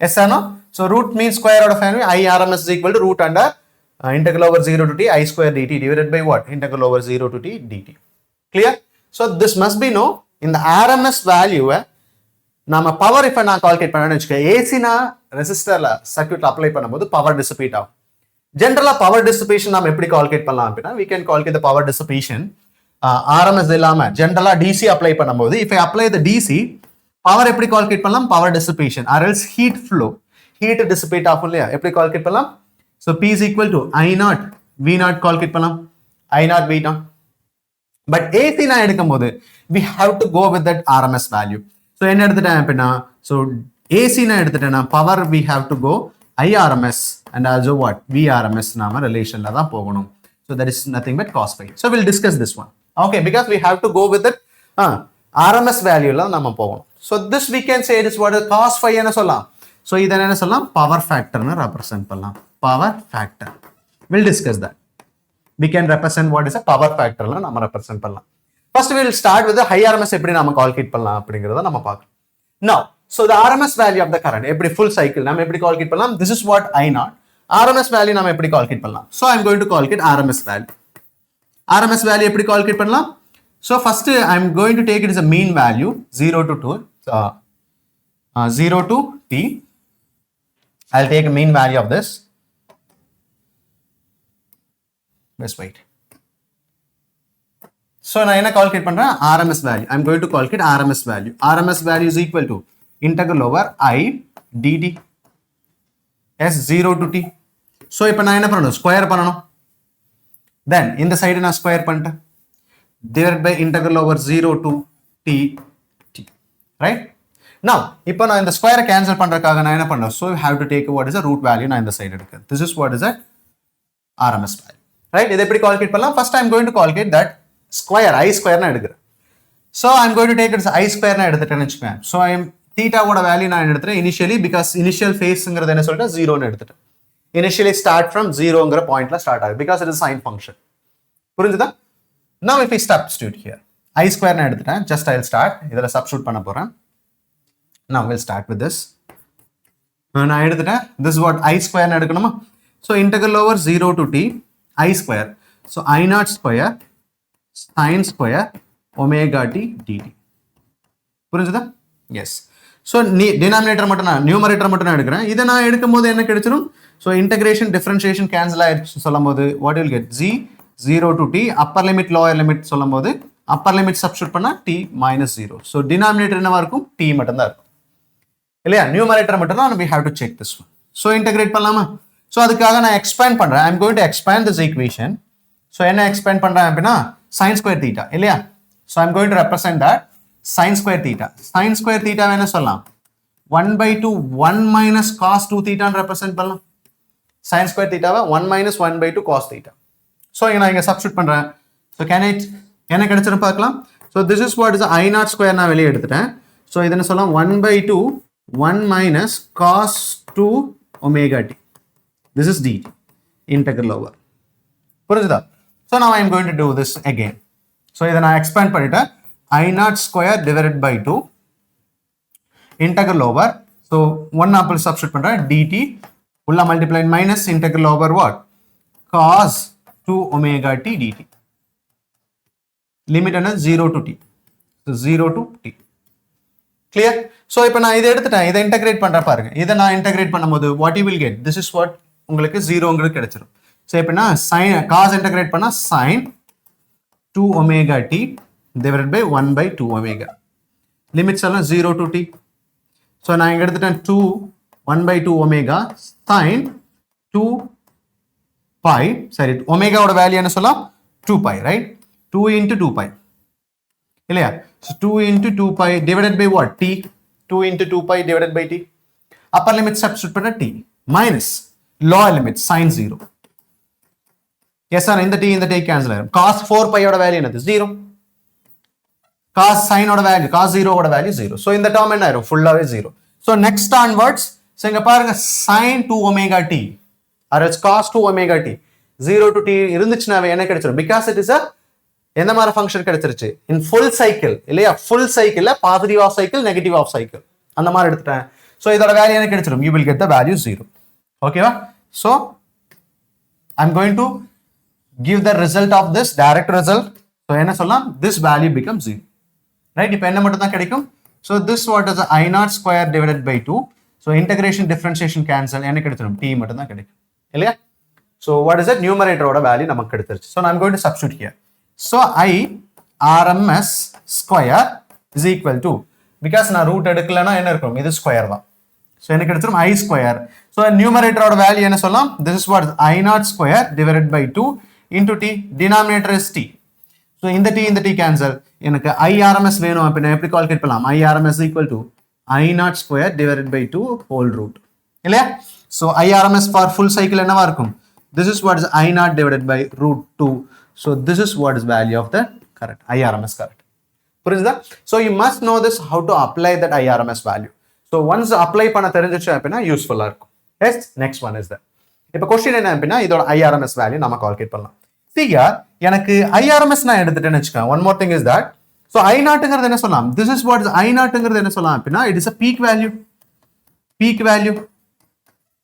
Yes or no? So root mean square out of I RMS is equal to root under integral over 0 to t I square dt divided by what? Integral over 0 to t dt. Clear? So this must be no in the RMS value நாம power இப்ப நான் calculate பண்ணனும்னு வெச்சுக்க AC னா ரெசிஸ்டர்ல சர்க்யூட்ல apply பண்ணும்போது power dissipate ஆகும். ஜெனரலா power dissipation நாம எப்படி கால்குலேட் பண்ணலாம் அப்படினா we can calculate the power dissipation RMS இல்லாம ஜெனரலா DC அப்ளை பண்ணும்போது if I apply the DC power எப்படி கால்குலேட் பண்ணலாம் power dissipation or else heat flow heat dissipate ஆகும் இல்லையா எப்படி கால்குலேட் பண்ணலாம் so P is equal to I0 V0 calculate பண்ணலாம் I0 V0 but AC நான் எடுக்கும்போது we have to go with that RMS value. So என்ன எடுத்துட்டேன் அப்படினா so AC னா எடுத்துட்டேனா power we have to go IRMS and also what VRMS நாம ரிலேஷன்ல தான் போகணும். So that is nothing but cos phi. So we'll discuss this one. Okay, because we have to go with it RMS value ல நாம போகணும். So this we can say it is what is cos phi ன்னு சொல்லலாம். So இத என்ன சொல்லலாம் power factor ன்னு represent பண்ணலாம். Power factor. We'll discuss that. We can represent what is a power factor ல நாம ரெப்ரசன்ட் பண்ணலாம். First we will start with the high RMS எப்படி நாம கால்குலேட் பண்ணலாம் அப்படிங்கறத நாம பார்க்கலாம். Now, so the RMS value of the current எப்படி full cycle நாம எப்படி கால்குலேட் பண்ணலாம்? This is what I0. RMS value நாம எப்படி கால்குலேட் பண்ணலாம்? So I am going to calculate RMS value. RMS value எப்படி கால்குலேட் பண்ணலாம்? So first I am going to take it as a mean value 0 to 2 0 to t. I'll take a mean value of this. Let's wait. So நான் என்ன calculate பண்றேன் RMS value. I am going to calculate RMS value. RMS value is equal to integral over I dt s 0 to t. So இப்போ நான் என்ன பண்ணணும் square பண்ணணும். Then இந்த side நான் ஸ்கொயர் பண்ணிட்டேன் divided by integral over 0 to t t. Right? Now இப்போ நான் இந்த ஸ்கொயரை கேன்சல் பண்றதுக்காக நான் என்ன பண்ணணும் so you have to take what is a root value நான் இந்த சைடு எடுக்கிறேன். This is what is a RMS value. Right? இதை எப்படி கால்குலேட் பண்ணலாம்? First I am going to calculate that square I square நான் எடுக்கிறேன். So I am going to take it as I square நான் எடுத்துட்டேன்னு வெச்சுக்கோங்க. So I am theta ஓட value நான் எடுத்துட்டேன் initially because initial phaseங்கிறது என்ன சொல்லிட்டேன் 0 ன்னு எடுத்துட்டேன். Initially start from 0ங்கற பாயிண்ட்ல ஸ்டார்ட் ஆகுது because it is a sine function. புரிஞ்சுதா? Now if we substitute here I square நான் எடுத்துட்டேன் just I will start இதல substitute பண்ண போறேன். Now we'll start with this. நான் எடுத்துட்டேன் this is what I square நான் எடுக்கணுமா? So integral over 0 to t I square. So I0 square sin square omega t dt. புரிஞ்சுதா? Yes. So denominator மட்டும் நான் numerator மட்டும் நான் எடுக்கிறேன். இத நான் எடுக்கும்போது என்ன கிடைச்சிரும்? So integration differentiation cancel ஆயிடுச்சு சொல்லும்போது what you will get g 0 to t upper limit lower limit சொல்லும்போது upper limit substitute பண்ணா t minus 0. So denominator என்னவா இருக்கும்? t மட்டும் தான் இருக்கும். இல்லையா? numerator மட்டும் தான் we have to check this one. So integrate பண்ணலாமா? So அதுக்காக நான் expand பண்றேன். I am going to expand this equation. So என்ன expand பண்றேன் அப்படினா sin square theta இல்லையா? So I am going to represent that sin square theta. Sin square theta என்ன சொல்லலாம்? 1/2 1 minus cos 2 theta ன்னு ரெப்ரசன்ட் பண்ணலாம். sin square theta 1 minus 1/2 cos theta. So நான் இங்க சப்ஸ்டிட்யூட் பண்றேன். So என்ன கிடைச்சிரும் பார்க்கலாம். So this is what is I0 square நான் வெளிய எடுத்துட்டேன். So இது என்ன சொல்லலாம் 1/2 1 minus cos 2 omega t. This is dt integral over. புரியுதா? So now I am going to do this again. So இதை நான் expand பண்ணிட்டேன் I0 square divided by 2 integral over. So 1 apple substitute பண்றேன் dt உள்ள multiply minus integral over what? Cos 2 omega t dt. Limit என்ன 0 to t. So 0 to t. Clear? So இப்போ நான் இதை எடுத்துட்டேன் இதை integrate பண்றேன் பாருங்க. இதை நான் integrate பண்ணும்போது what you will get? This is what உங்களுக்கு 0ங்கிறது கிடைச்சிரும். So எப்படின்னா sin cos integrate பண்ணா sin 2 omega t divided by 1/2 omega. Limits எல்லாம் 0 to t. So நான் இங்க எடுத்துட்டேன் 2 1/2 omega sin 2 pi. சரி omega ஓட வேல்யூ என்ன சொல்லலாம் 2 pi, right? 2 into 2 pi. இல்லையா? So 2 into 2 pi divided by what? t. 2 into 2 pi divided by t. Upper limit substitute பண்ணா t minus lower limit sin 0. Yes sir, இந்த t cancel ஆயிரும். cos 4 pi ஓட value என்னது 0. cos sin ஓட value cos 0 ஓட value 0. So இந்த term என்ன ஆயிரும் ஃபுல்லாவே 0. So next onwards so இங்க பாருங்க sin 2 omega t or else cos 2 omega t 0 to t இருந்துச்சுனாவே என்ன கிடைச்சிரும் because it is a எந்த மாதிரி ஃபங்க்ஷன் கிடைச்சிருச்சு in full cycle இல்லையா full cycle positive of cycle negative of cycle அந்த மாதிரி எடுத்துட்டேன் so இதோட வேல்யூ என்ன கிடைச்சிரும் you will get the value 0 ஓகேவா so I'm going to give the result of this direct result so என்ன சொல்லலாம் this value becomes 0 right இப்போ என்ன மட்டும் தான் கிடைக்கும் so this what is I naught square divided by 2 so integration differentiation cancel என்ன கிடைச்சிரும் t மட்டும் தான் கிடைக்கும் இல்லையா so what is that numerator ஓட வேல்யூ நமக்கு கிடைச்சிருச்சு so I'm going to substitute here so I RMS square is equal to because நான் root எடுக்கலனா என்ன இருக்கும் இது ஸ்கொயர் தான் so எனக்கு கிடைச்சிரும் I square so numerator ஓட வேல்யூ என்ன சொல்லலாம் this is what is I naught square divided by 2 into t denominator is t so இந்த t cancel எனக்கு IRMS வேணும் அப்ப நான் எப்படி கால்குலேட் பண்ணலாம் IRMS equal to I naught square divided by 2 whole root இல்லையா so IRMS for full cycle என்னவா இருக்கும் this is what is I naught divided by root 2 so this is what is value of the current IRMS current புரியுதா so you must know this how to apply that IRMS value so once apply பண்ண தெரிஞ்சிச்சு அப்படினா யூஸ்ஃபுல்லா இருக்கும் yes next one is that இப்போ question என்ன அப்படினா இதோட IRMS value நாம கால்குலேட் பண்ணலாம் see here எனக்கு IRMS நான் எடுத்துட்டேன்னு வெச்சுக்க one more thing is that so I naught-ங்கிறது என்ன சொல்லலாம் this is what is I naught-ங்கிறது என்ன சொல்லலாம் அப்படினா it is a peak value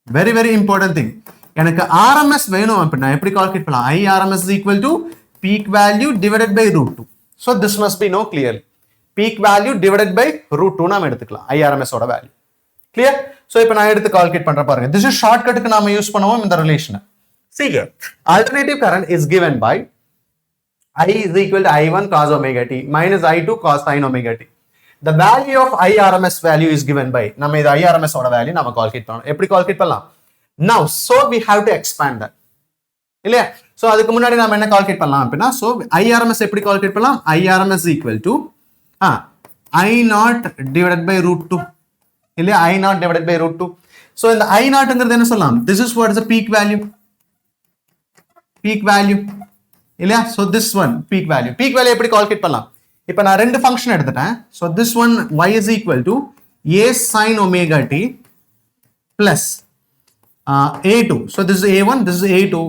very very important thing எனக்கு RMS வேணும் அப்படினா எப்படி கால்குலேட் பண்ணலாம் IRMS is equal to peak value divided by root 2 so this must be know clearly peak value divided by root 2 நாம எடுத்துக்கலாம் IRMS ஓட value clear so இப்போ நான் எடுத்து கால்குலேட் பண்ற பாருங்க this is shortcut-க்கு நாம யூஸ் பண்ணுவோம் இந்த ரிலேஷனை see here alternative current is given by I is equal to I1 cos omega t minus I2 cos sin omega t the value of IRMS value is given by நம்ம இது IRMS ஓட value நாம calculate பண்ணனும் எப்படி calculate பண்ணலாம் now so we have to expand that இல்லையா so அதுக்கு முன்னாடி நாம என்ன கால்குலேட் பண்ணலாம் அப்படினா so IRMS எப்படி கால்குலேட் பண்ணலாம் IRMS equal to I naught divided by root 2 இல்லையா I naught divided by root 2 so இந்த I naught-ங்கிறது என்ன சொல்லலாம் this is what is the peak value இல்லையா so this one peak value எப்படி கால்குலேட் பண்ணலாம் இப்போ நான் ரெண்டு ஃபங்க்ஷன் எடுத்துட்டேன் so this one y is equal to a sin omega t plus a2 so this is a1 this is a2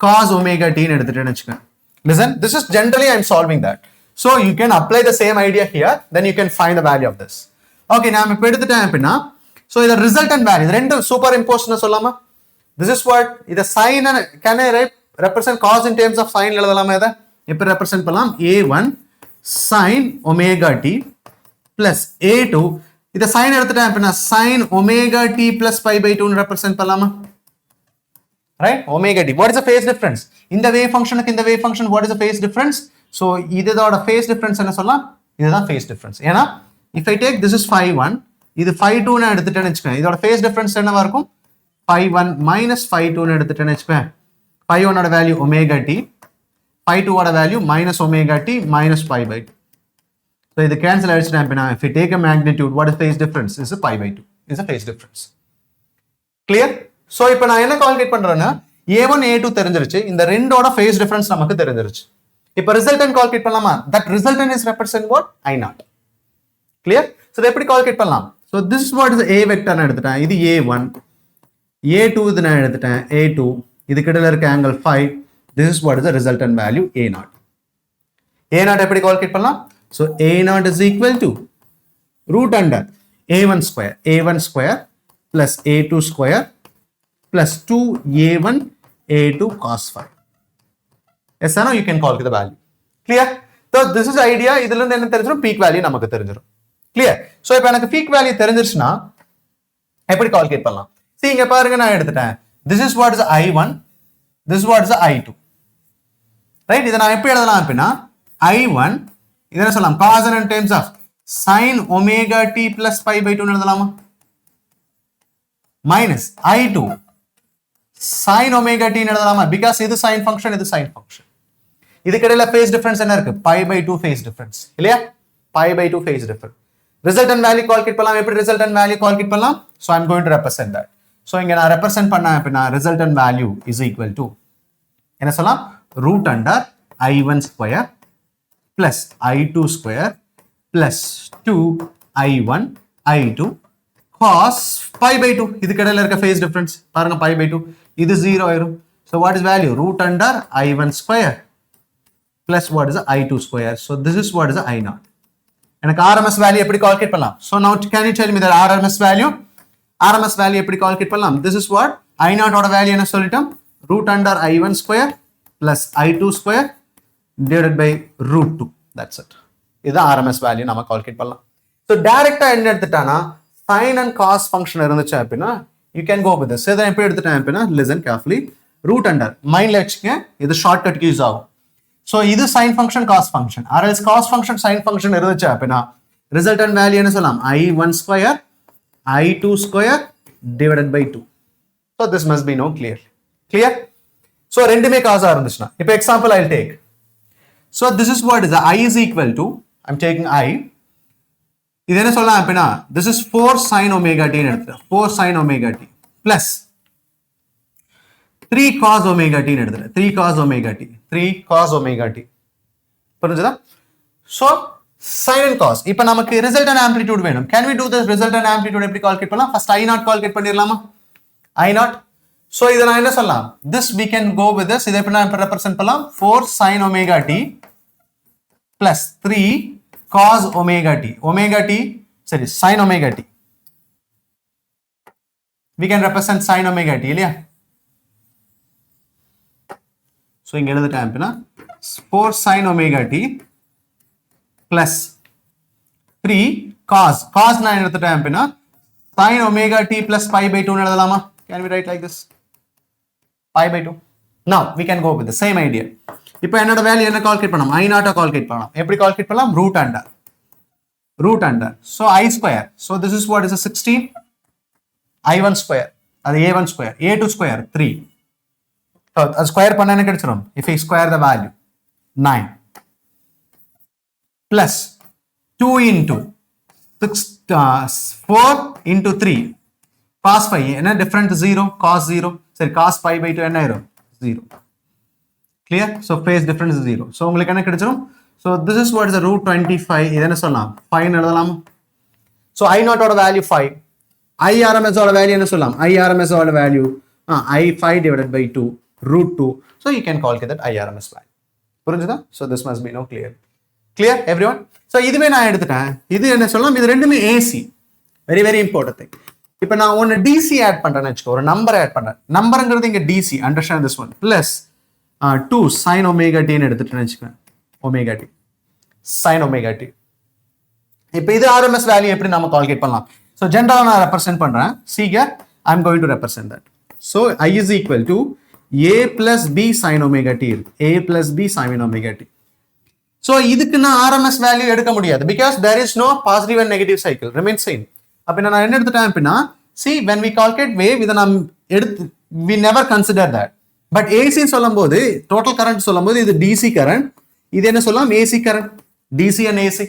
cos omega t ன்னு எடுத்துட்டேன்னு வெச்சுக்க listen this is generally I am solving that so you can apply the same idea here then you can find the value of this okay நான் இப்போ எடுத்துட்டேன் அப்படினா so the resultant value ரெண்டு super இம்போஸ்ட்னு சொல்லலாமா this is what இது sin can I represent cos in terms of sin எழுதலாமா இத எப்படி ரெப்ரசன்ட் பண்ணலாம் a1 sin omega t plus a2 இத sin எடுத்துட்டேன் அப்படினா sin omega t plus pi by 2 ன்னு ரெப்ரசன்ட் பண்ணலாமா right omega t what is the phase difference இந்த wave functionக்கு இந்த wave function what is the phase difference so இதோட phase difference என்ன சொல்லலாம் இதுதான் phase difference ஏனா if I take this is phi1 இது phi2 ன்னு எடுத்துட்டேன்னு வெச்சுக்கேன் இதோட phase difference என்னவா இருக்கும் phi1 minus phi2 ன்னு எடுத்துட்டேன்னு வெச்சுக்கேன் phi1 ஓட வேல்யூ omega t phi2 ஓட value minus omega t minus pi by 2 so இது cancel ஆயிடுச்சுனா அப்படினா if you take a magnitude what is phase difference is a pi by 2 is a phase difference clear so இப்போ நான் என்ன calculate பண்றேன்னா a1 a2 தெரிஞ்சிருச்சு இந்த ரெண்டோட phase difference நமக்கு தெரிஞ்சிருச்சு இப்போ resultant கால்குலேட் பண்ணலாமா that resultant is represent what I naught clear so இத எப்படி கால்குலேட் பண்ணலாம் so this is what is a vector நான் எடுத்துட்டேன் இது a1 a2 இது நான் எடுத்துட்டேன் a2 இதுக்கிடையில இருக்க angle phi this is what is the resultant value a naught எப்படி கால்குலேட் பண்ணலாம் so a naught is equal to root under a1 square plus a2 square plus 2a1 a2 cos phi yes or no you can calculate the value clear so this is idea இதுல இருந்து என்ன தெரிஞ்சிரும் peak value நமக்கு தெரிஞ்சிரும் clear so இப்போ எனக்கு peak value தெரிஞ்சிருச்சுனா எப்படி calculate பண்ணலாம் see இங்க பாருங்க நான் எடுத்துட்டேன் this is what is I1 this is what is I2 right இத நான் எப்படி எழுதலாம் அப்படினா I1 இத என்ன சொல்லலாம் cos in terms of sin omega t plus pi by 2 ன்னு எழுதலாமா minus I2 sin omega t ன்னு எழுதலாமா because இது sin function இது sin function இதுக்கிடையில phase difference என்ன இருக்கு pi by 2 phase difference இல்லையா pi by 2 phase difference resultant value calculate பண்ணலாம் எப்படி resultant value calculate பண்ணலாம் so I am going to represent that so இங்க நான் represent பண்ண அப்படினா resultant value is equal to என்ன சொல்லலாம் root under I1 square plus I2 square plus 2 I1 I2 cos pi by 2 இதுக்கிடையில இருக்க phase difference பாருங்க pi by 2 இது 0 ஆயிரும். So what is value? Root under I1 square plus what is the I2 square. So this is what is the I0. எனக்கு RMS value எப்படி calculate பண்ணலாம்? So now can you tell me the RMS value? RMS value எப்படி calculate பண்ணலாம்? This is what I0 ஓட value என்ன சொல்லிட்டோம்? Root under I1 square plus I2 square divided by root 2. That's it. இது RMS value நாம calculate பண்ணலாம். So டைரக்டா என்ன எடுத்துட்டானா sin and cos function இருந்துச்சு அப்படின்னா you can go with this. இதை எப்படி எடுத்துட்டேன் அப்படின்னா listen carefully. Root under மைண்ட்ல வச்சுக்கங்க, இது ஷார்ட்கட் யூஸ் ஆகும். So இது sin function cos function or else cos function sin function இருந்துச்சு அப்படின்னா resultant value என்ன சொல்லலாம்? I1 square I2 square divided by 2. So this must be no clear. So ரெண்டுமே cos இருந்துச்சுனா இப்போ example I'll take. So this is what is the I is equal to, I'm taking I. இது என்ன சொல்லலாம் அப்படின்னா this is 4 sin omega t ன்னு எடுத்துட்டேன். 4 sin omega t plus 3 cos omega t ன்னு எடுத்துட்டேன். 3 cos omega t. 3 cos omega t. புரிஞ்சுதா? So sin and cos. இப்போ நமக்கு resultant amplitude வேணும். Can we do this resultant amplitude எப்படி calculate பண்ணலாம்? First I0 calculate பண்ணிரலாமா? I0. So இத நான் என்ன சொல்லலாம்? This we can go with this. இதை எப்படி நான் represent பண்ணலாம்? 4 sin omega t plus 3 cos omega t. Omega t, sorry, sin omega t. We can represent sin omega t, இல்லையா? So இங்க எழுதிட்டேன் அப்படின்னா 4 sin omega t plus 3 cos. Cos நான் எடுத்துட்டேன் அப்படின்னா sin omega t plus pi by 2 எழுதலாமா? Can we write like this? Pi by 2. Now we can go with the same idea. இப்போ என்னோட வேல்யூ என்ன கால்குலேட் பண்ணலாம்? I0 கால்குலேட் பண்ணலாம். எப்படி கால்குலேட் பண்ணலாம்? root under. So I square. So this is what is a 16. I1 square. அது A1 square. A2 square 3. So அது square பண்ணா என்ன கிடைச்சிரும்? If I square the value 9 plus 2 into 4 into 3 cos pi என்ன different 0 cos 0 சரி cos pi by 2 என்ன ஆயிரும் 0. Clear? So phase difference is 0. So உங்களுக்கு என்ன கிடைச்சிரும்? So this is what is the root 25. இது என்ன சொல்லலாம்? 5 ன்னு எழுதலாமா? So I0 ஓட value 5. IRMS ஓட value என்ன சொல்லலாம்? IRMS ஓட value I5 divided by 2 root 2. So you can calculate that IRMS value. புரிஞ்சுதா? So this must be now clear everyone? So இதுவே நான் எடுத்துட்டேன். இது என்ன சொல்லலாம்? இது ரெண்டுமே AC. Very important thing. இப்போ நான் ஒன்னு DC ஆட் பண்றேன்னு வெச்சுக்கோ, ஒரு நம்பர் ஆட் பண்றேன். நம்பர்ங்கிறது இங்க DC, understand this one. Plus 2 sin omega t ன்னு எடுத்துட்டேன்னு வெச்சுக்கோ. Omega t sin omega t. இப்போ இது RMS value எப்படி நாம கால்குலேட் பண்ணலாம்? So ஜெனரலா நான் ரெப்ரசன்ட் பண்றேன். See here I am going to represent that. So I is equal to a plus b sin omega t. A plus b sin omega t. So இதுக்கு நான் RMS value எடுக்க முடியாது because there is no positive and negative cycle, remains same. அப்ப நான் என்ன எடுத்துட்டேன் அப்படினா see when we calculate wave இத நாம் எடுத்து we never consider that. But AC சொல்லும்போது total current சொல்லும்போது இது DC current, இது என்ன சொல்லலாம் AC current, DC and AC.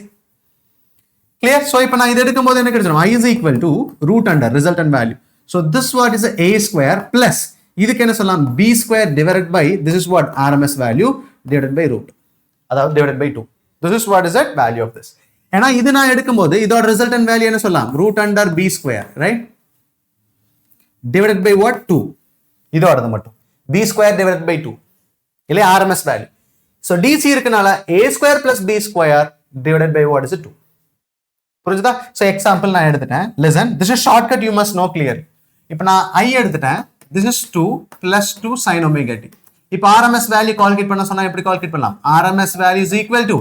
Clear? So இப்போ நான் இத எடுக்கும்போது என்ன கிடைச்சிரும்? I is equal to root under resultant value. So this what is a square plus இதுக்கு என்ன சொல்லலாம்? B square divided by this is what RMS value divided by root. அதாவது divided by 2. This is what is the value of this. ஏனா இது நான் எடுக்கும்போது இதோட resultant value என்ன சொல்லலாம்? root under B square, right? Divided by what? 2. இதோடது மட்டும். B square divided by 2. இல்ல RMS value. So DC இருக்கனால A square plus B square divided by what is it? 2. புரிஞ்சுதா? So example நான் எடுத்துட்டேன். Listen, this is shortcut you must know clearly. இப்போ நான் I எடுத்துட்டேன். This is 2 plus 2 sin omega t. இப்போ RMS value calculate பண்ண சொன்னா எப்படி calculate பண்ணலாம்? RMS value is equal to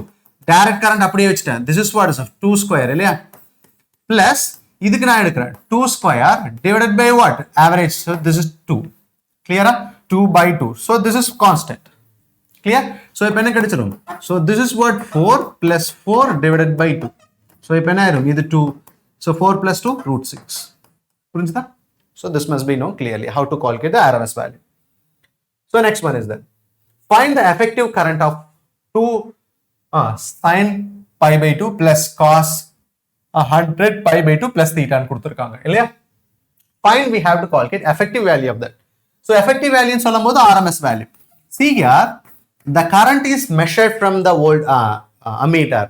direct current அப்படியே வச்சிட்டேன். This is what is 2 square இல்லையா? Plus இதுக்கு நான் எடுக்கிறேன் 2 square divided by what? Average. So this is 2. Clear? 2 by 2. So this is constant. Clear? So இப்போ என்ன கிடைச்சிரும்? So this is what 4 plus 4 divided by 2. So இப்போ என்ன ஆயிரும்? இது 2. So 4 plus 2 root 6. புரிஞ்சுதா? So this must be known clearly how to calculate the RMS value. So next one is that find the effective current of 2 sin pi by 2 plus cos 100 pi by 2 plus theta ன்னு கொடுத்திருக்காங்க இல்லையா? Find we have to calculate effective value of that. So effective value ன்னு சொல்லும்போது RMS value. See here the current is measured from the ammeter.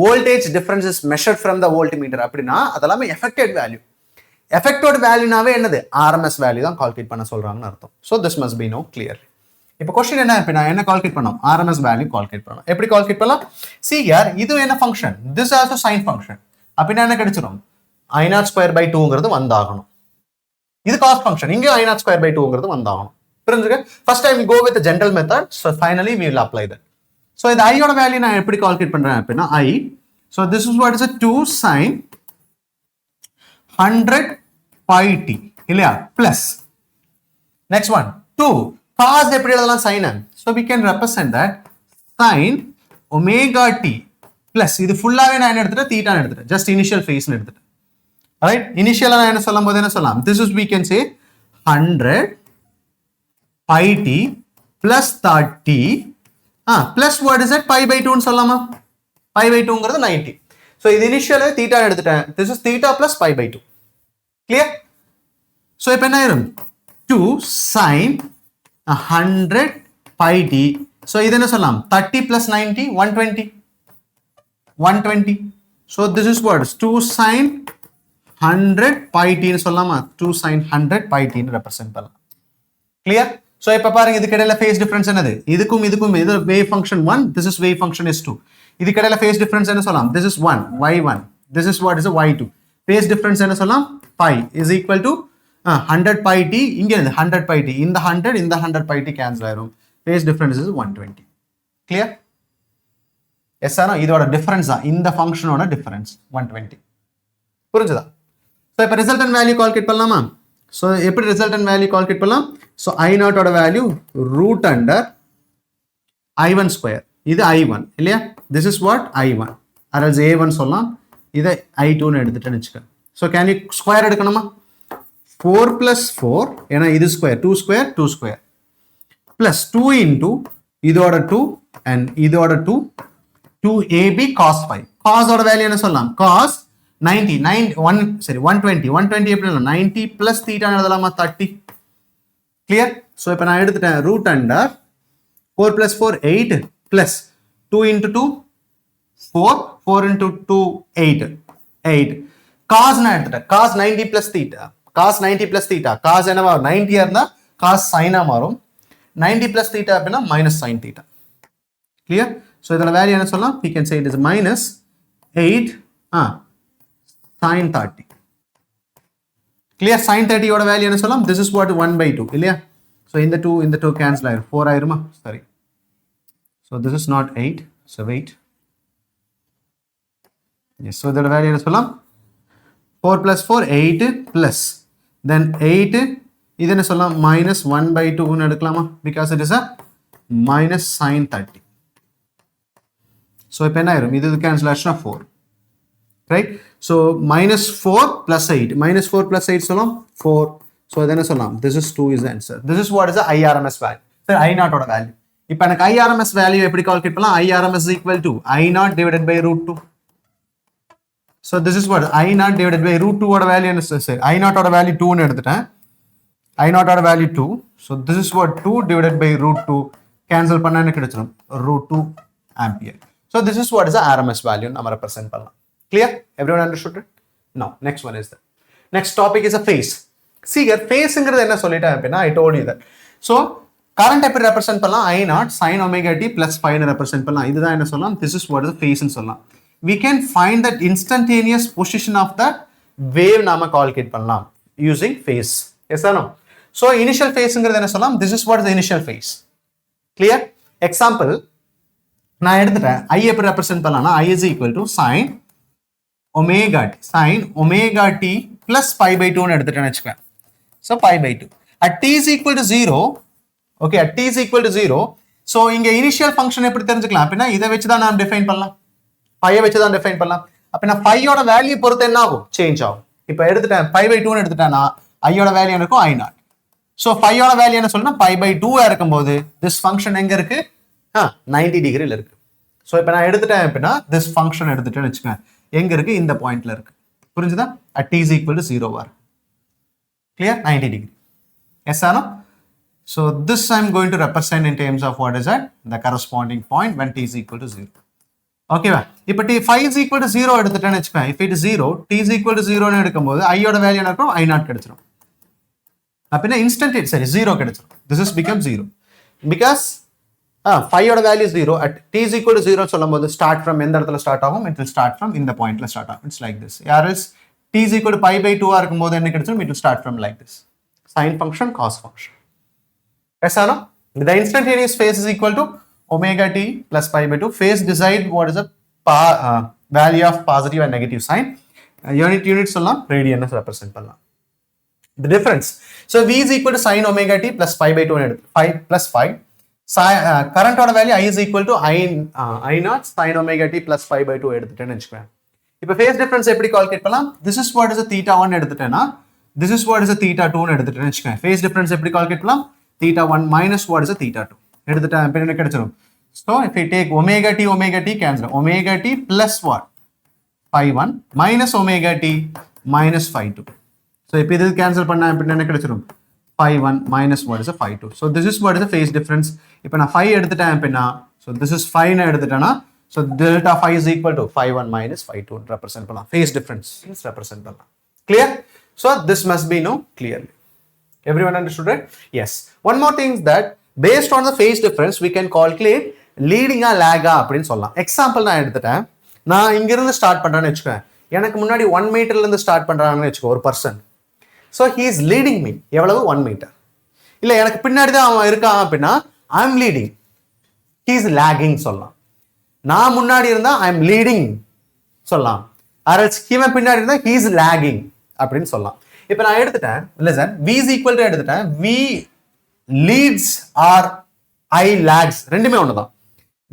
Voltage difference is measured from the voltmeter அப்படினா அதெல்லாம் effective value. எஃபெக்டோட வேல்யூனாவே என்னது RMS value தான் calculate பண்ண சொல்றாங்கன்னு அர்த்தம். So this must be no clear. இப்போ கொஸ்டின் என்ன அப்படின்னா என்ன கால்குலேட் பண்ணோம் RMS வேல்யூ கால்குலேட் பண்ணோம். எப்படி கால்குலேட் பண்ணலாம்? see here இது என்ன function, this also sign function. அப்படின்னா என்ன கிடைச்சிரும் I0² by 2ங்கிறது வந்தாகணும். இது காஸ்ட் ஃபங்க்ஷன், இங்கே I0² by 2ங்கிறது வந்தாகணும். புரிஞ்சுக்க? First time go with general method, so finally we will apply that. ஸோ இந்த ஐயோட வேல்யூ நான் எப்படி கால்குலேட் பண்றேன் அப்படின்னா I, so this is what is 2 sin 100 pi t இல்லையா பிளஸ் நெக்ஸ்ட் ஒன் 2 cos எப்படி எழுதலாம் sin n, so we can represent that sin omega t plus இது ஃபுல்லாவே நான் என்ன எடுத்துட்டேன் தீட்டான்னு எடுத்துட்டேன், just initial phase னு எடுத்துட்டேன். ரைட், இனிஷியலா நான் என்ன சொல்லும்போது என்ன சொல்லலாம், this is we can say 100 pi t plus 30 plus what is that pi by 2 னு சொல்லலாமா, pi by 2ங்கிறது 90. so இது இனிஷியலா தீட்டா எடுத்துட்டேன், this is theta plus pi by 2. clear? so இப்போ என்ன ஆயிரும் 2 sin 100 pi t, so இது என்ன சொல்லலாம் 30 plus 90 120. so this is what is 2 sin 100 pi t னு சொல்லலாமா, 2 sin 100 pi t னு ரெப்ரசன்ட் பண்ணலாம். clear? so இப்ப பாருங்க இதுக்கு இடையில phase difference என்னது, இதுக்கும் இது wave function 1, this is wave function is 2. இதுக்கு இடையில phase difference என்ன சொல்லலாம், this is 1 y1, this is what is a y2. phase difference என்ன சொல்லலாம், pi is equal to 100 pi t, இங்க இருந்து 100 pi t, இந்த 100 pi t cancel ஆயிரும், phase difference is 120. clear? yes ஆனா இதோட difference தான், இந்த ஃபங்க்ஷனோட difference 120. புரிஞ்சுதா? so இப்ப resultant value calculate பண்ணலாமா? so எப்படி resultant value calculate பண்ணலாம், so I0 ஓட value root under I1 square, இது I1 இல்லையா, this is what I1 or else A1 சொல்லலாம், இதை I2 னு எடுத்துட்டேன்னு வெச்சுக்க. so can you square எடுக்கணுமா, 4 plus 4 ஏனா இது square 2 square 2 square plus 2 into இதோட 2 and இதோட 2 2ab cos 5. cos ஓட வேல்யூ என்ன சொல்லலாம், cos 120 எப்படி 90 plus theta எழுதலாமா 30. clear? so இப்போ நான் எடுத்துட்டேன் root under 4 plus 4 8 plus 2 into 2 4 into 2 8 cos நான் எடுத்துட்டேன் cos 90 plus theta, cos 90 plus theta, cos என்னவா 90 இருந்தா cos sin ஆ மாறும், 90 plus theta அப்படினா minus sin theta. clear? so இதோட வேல்யூ என்ன சொல்லலாம், we can say it is minus 8 sin 30. clear? sin 30 ஓட வேல்யூ என்ன சொல்லலாம், this is what 1/2 இல்லையா, so இந்த 2 cancel ஆயிரும், 4 ஆயிருமா, sorry, so this is not 8, so wait, yes, so இதோட வேல்யூ என்ன சொல்லலாம் 4 plus 4 8 plus then 8 இது என்ன சொல்லலாம் minus 1/2 னு எடுக்கலாமா, because it is a minus sin 30. so இப்போ என்ன ஆயிரும், இது cancel ஆச்சுனா 4, right? so minus 4 plus 8 சொல்லலாம் 4, so இது என்ன சொல்லலாம், this is 2 is the answer. this is what is the IRMS value, so I0 ஓட வேல்யூ. இப்போ எனக்கு IRMS வேல்யூ எப்படி கால்குலேட் பண்ணலாம், IRMS is equal to I0 divided by root 2. so this is what I0 divided by root 2 ஓட value என்ன, சரி I0 ஓட value 2 னு எடுத்துட்டேன், I0 ஓட value 2, so this is what 2 divided by root 2 cancel பண்ணா என்ன கிடைச்சிரும் root 2 ampere. so this is what is the RMS value நம்ம ரெப்ரசன்ட் பண்ணலாம். clear? everyone understood it? now next one is the next topic is a phase. see here phaseங்கிறது என்ன சொல்லிட்டேன் அப்படினா I told you that. so current எப்படி represent பண்ணலாம், I0 sin omega t plus phi னு represent பண்ணலாம், இதுதான் என்ன சொல்லலாம், this is what is the phase னு சொல்லலாம். we can find that instantaneous position of the wave நாம கால்குலேட் பண்ணலாம் using phase. yes or no? so initial phaseங்கிறது என்ன சொல்லலாம், this is what is the initial phase. clear? example நான் எடுத்துட்டேன் I எப்படி represent பண்ணலாம்னா I is equal to sin omega t plus pi by 2 னு எடுத்துட்டேன்னு வெச்சுக்கேன், so pi by 2 at t is equal to 0. okay, at t is equal to 0, so இங்க initial function எப்படி தெரிஞ்சுக்கலாம் அப்படினா இதை வெச்சு தான் நாம் டிஃபைன் பண்ணலாம், phi வெச்சு தான் டிஃபைன் பண்ணலாம். அப்படினா phi ஓட வேல்யூ பொறுத்து என்ன ஆகும், சேஞ்ச் ஆகும். இப்போ எடுத்துட்டேன் pi by 2 னு எடுத்துட்டேனா I ஓட வேல்யூ எனக்கு I0, so phi ஓட வேல்யூ என்ன சொல்லணும், pi by 2 ஆ இருக்கும்போது this function எங்க இருக்கு, 90 டிகிரில இருக்கு. so இப்போ நான் எடுத்துட்டேன் அப்படினா this function எடுத்துட்டேன்னு வெச்சுக்கேன், எங்க இருக்கு, இந்த பாயிண்ட்ல இருக்கு. புரிஞ்சுதா? at t is equal to 0 ah. clear? 90 degree. yes or no? so this I am going to represent in terms of what is that, the corresponding point when t is equal to 0. ஓகேவா? இப்போ phi is equal to 0 எடுத்துட்டேன்னு வச்சுக்கோங்க. if it is 0, t is equal to 0 ன்னு எடுக்கும்போது i யோட value என்ன இருக்கும்? I0 கிடைச்சிரும். அப்படின்னா இன்ஸ்டன்ட் சரி 0 கிடைச்சிரும். this is become 0 because phi யோட value 0 at t is equal to 0 சொல்லும்போது start from எந்த இடத்துல ஸ்டார்ட் ஆகும்? it will start from இந்த பாயிண்ட்ல ஸ்டார்ட் ஆகும். it's like this. else t is equal to pi by 2 ஆ இருக்கும்போது என்ன கிடைச்சிரும்? it will start from like this. Sine function, cos function. Yes or no? The instantaneous phase is equal to omega t plus pi by 2. Phase decide what is the value of positive and negative sign. Unit சொல்லலாம், radian represent பண்ணலாம். The difference. So v is equal to sin omega t plus pi by 2 5 plus 5. Current order value I is equal to I naught sin omega t plus pi by 2 எடுத்துட்டேன்னு வச்சுக்கோங்க. இப்போ phase difference எப்படி calculate பண்ணலாம்? This is what is a theta 1 எடுத்துட்டேன்னா this is what is a theta 2 ன்னு எடுத்துட்டேன்னு வச்சுக்கோங்க. phase difference எப்படி calculate பண்ணலாம்? theta 1 minus what is a theta 2 எடுத்துட்டேன் அப்ப என்ன கிடைச்சிரும்? So if we take omega t cancel. Omega t plus what? Phi 1 minus omega t minus phi 2. So if this cancel பண்ணா என்ன கிடைச்சிரும்? Phi 1 minus what is a phi 2. So this is what is the phase difference. இப்போ நான் phi எடுத்துட்டேன் அப்படின்னா so this is phi ன்னு எடுத்துட்டேன்னா so delta phi is equal to phi 1 minus phi 2 represent பண்ணலாம். Phase difference represent பண்ணலாம். Clear? So this must be known clearly. Everyone understood, right? Yes. One more thing is that based on the phase difference we can calculate leading a lag அப்படின்னு சொல்லலாம். Example நான் எடுத்துட்டேன். நான் இங்க இருந்து start பண்றேன்னு வெச்சுக்கோங்க. எனக்கு முன்னாடி 1 மீட்டர்ல இருந்து ஸ்டார்ட் பண்றாங்கன்னு வெச்சுக்கோ ஒரு person. So he is leading me. எவ்வளவு? 1 மீட்டர். இல்ல எனக்கு பின்னாடி தான் அவன் இருக்கான் அப்படின்னா I am leading. He is lagging சொல்லலாம். நான் முன்னாடி இருந்தா I am leading சொல்லலாம். அரல்ஸ் இவன் பின்னாடி இருந்தா he is lagging அப்படின்னு சொல்லலாம். இப்போ நான் எடுத்துட்டேன் listen v is equal to எடுத்துட்டேன் v leads or I lags ரெண்டுமே ஒண்ணுதான்.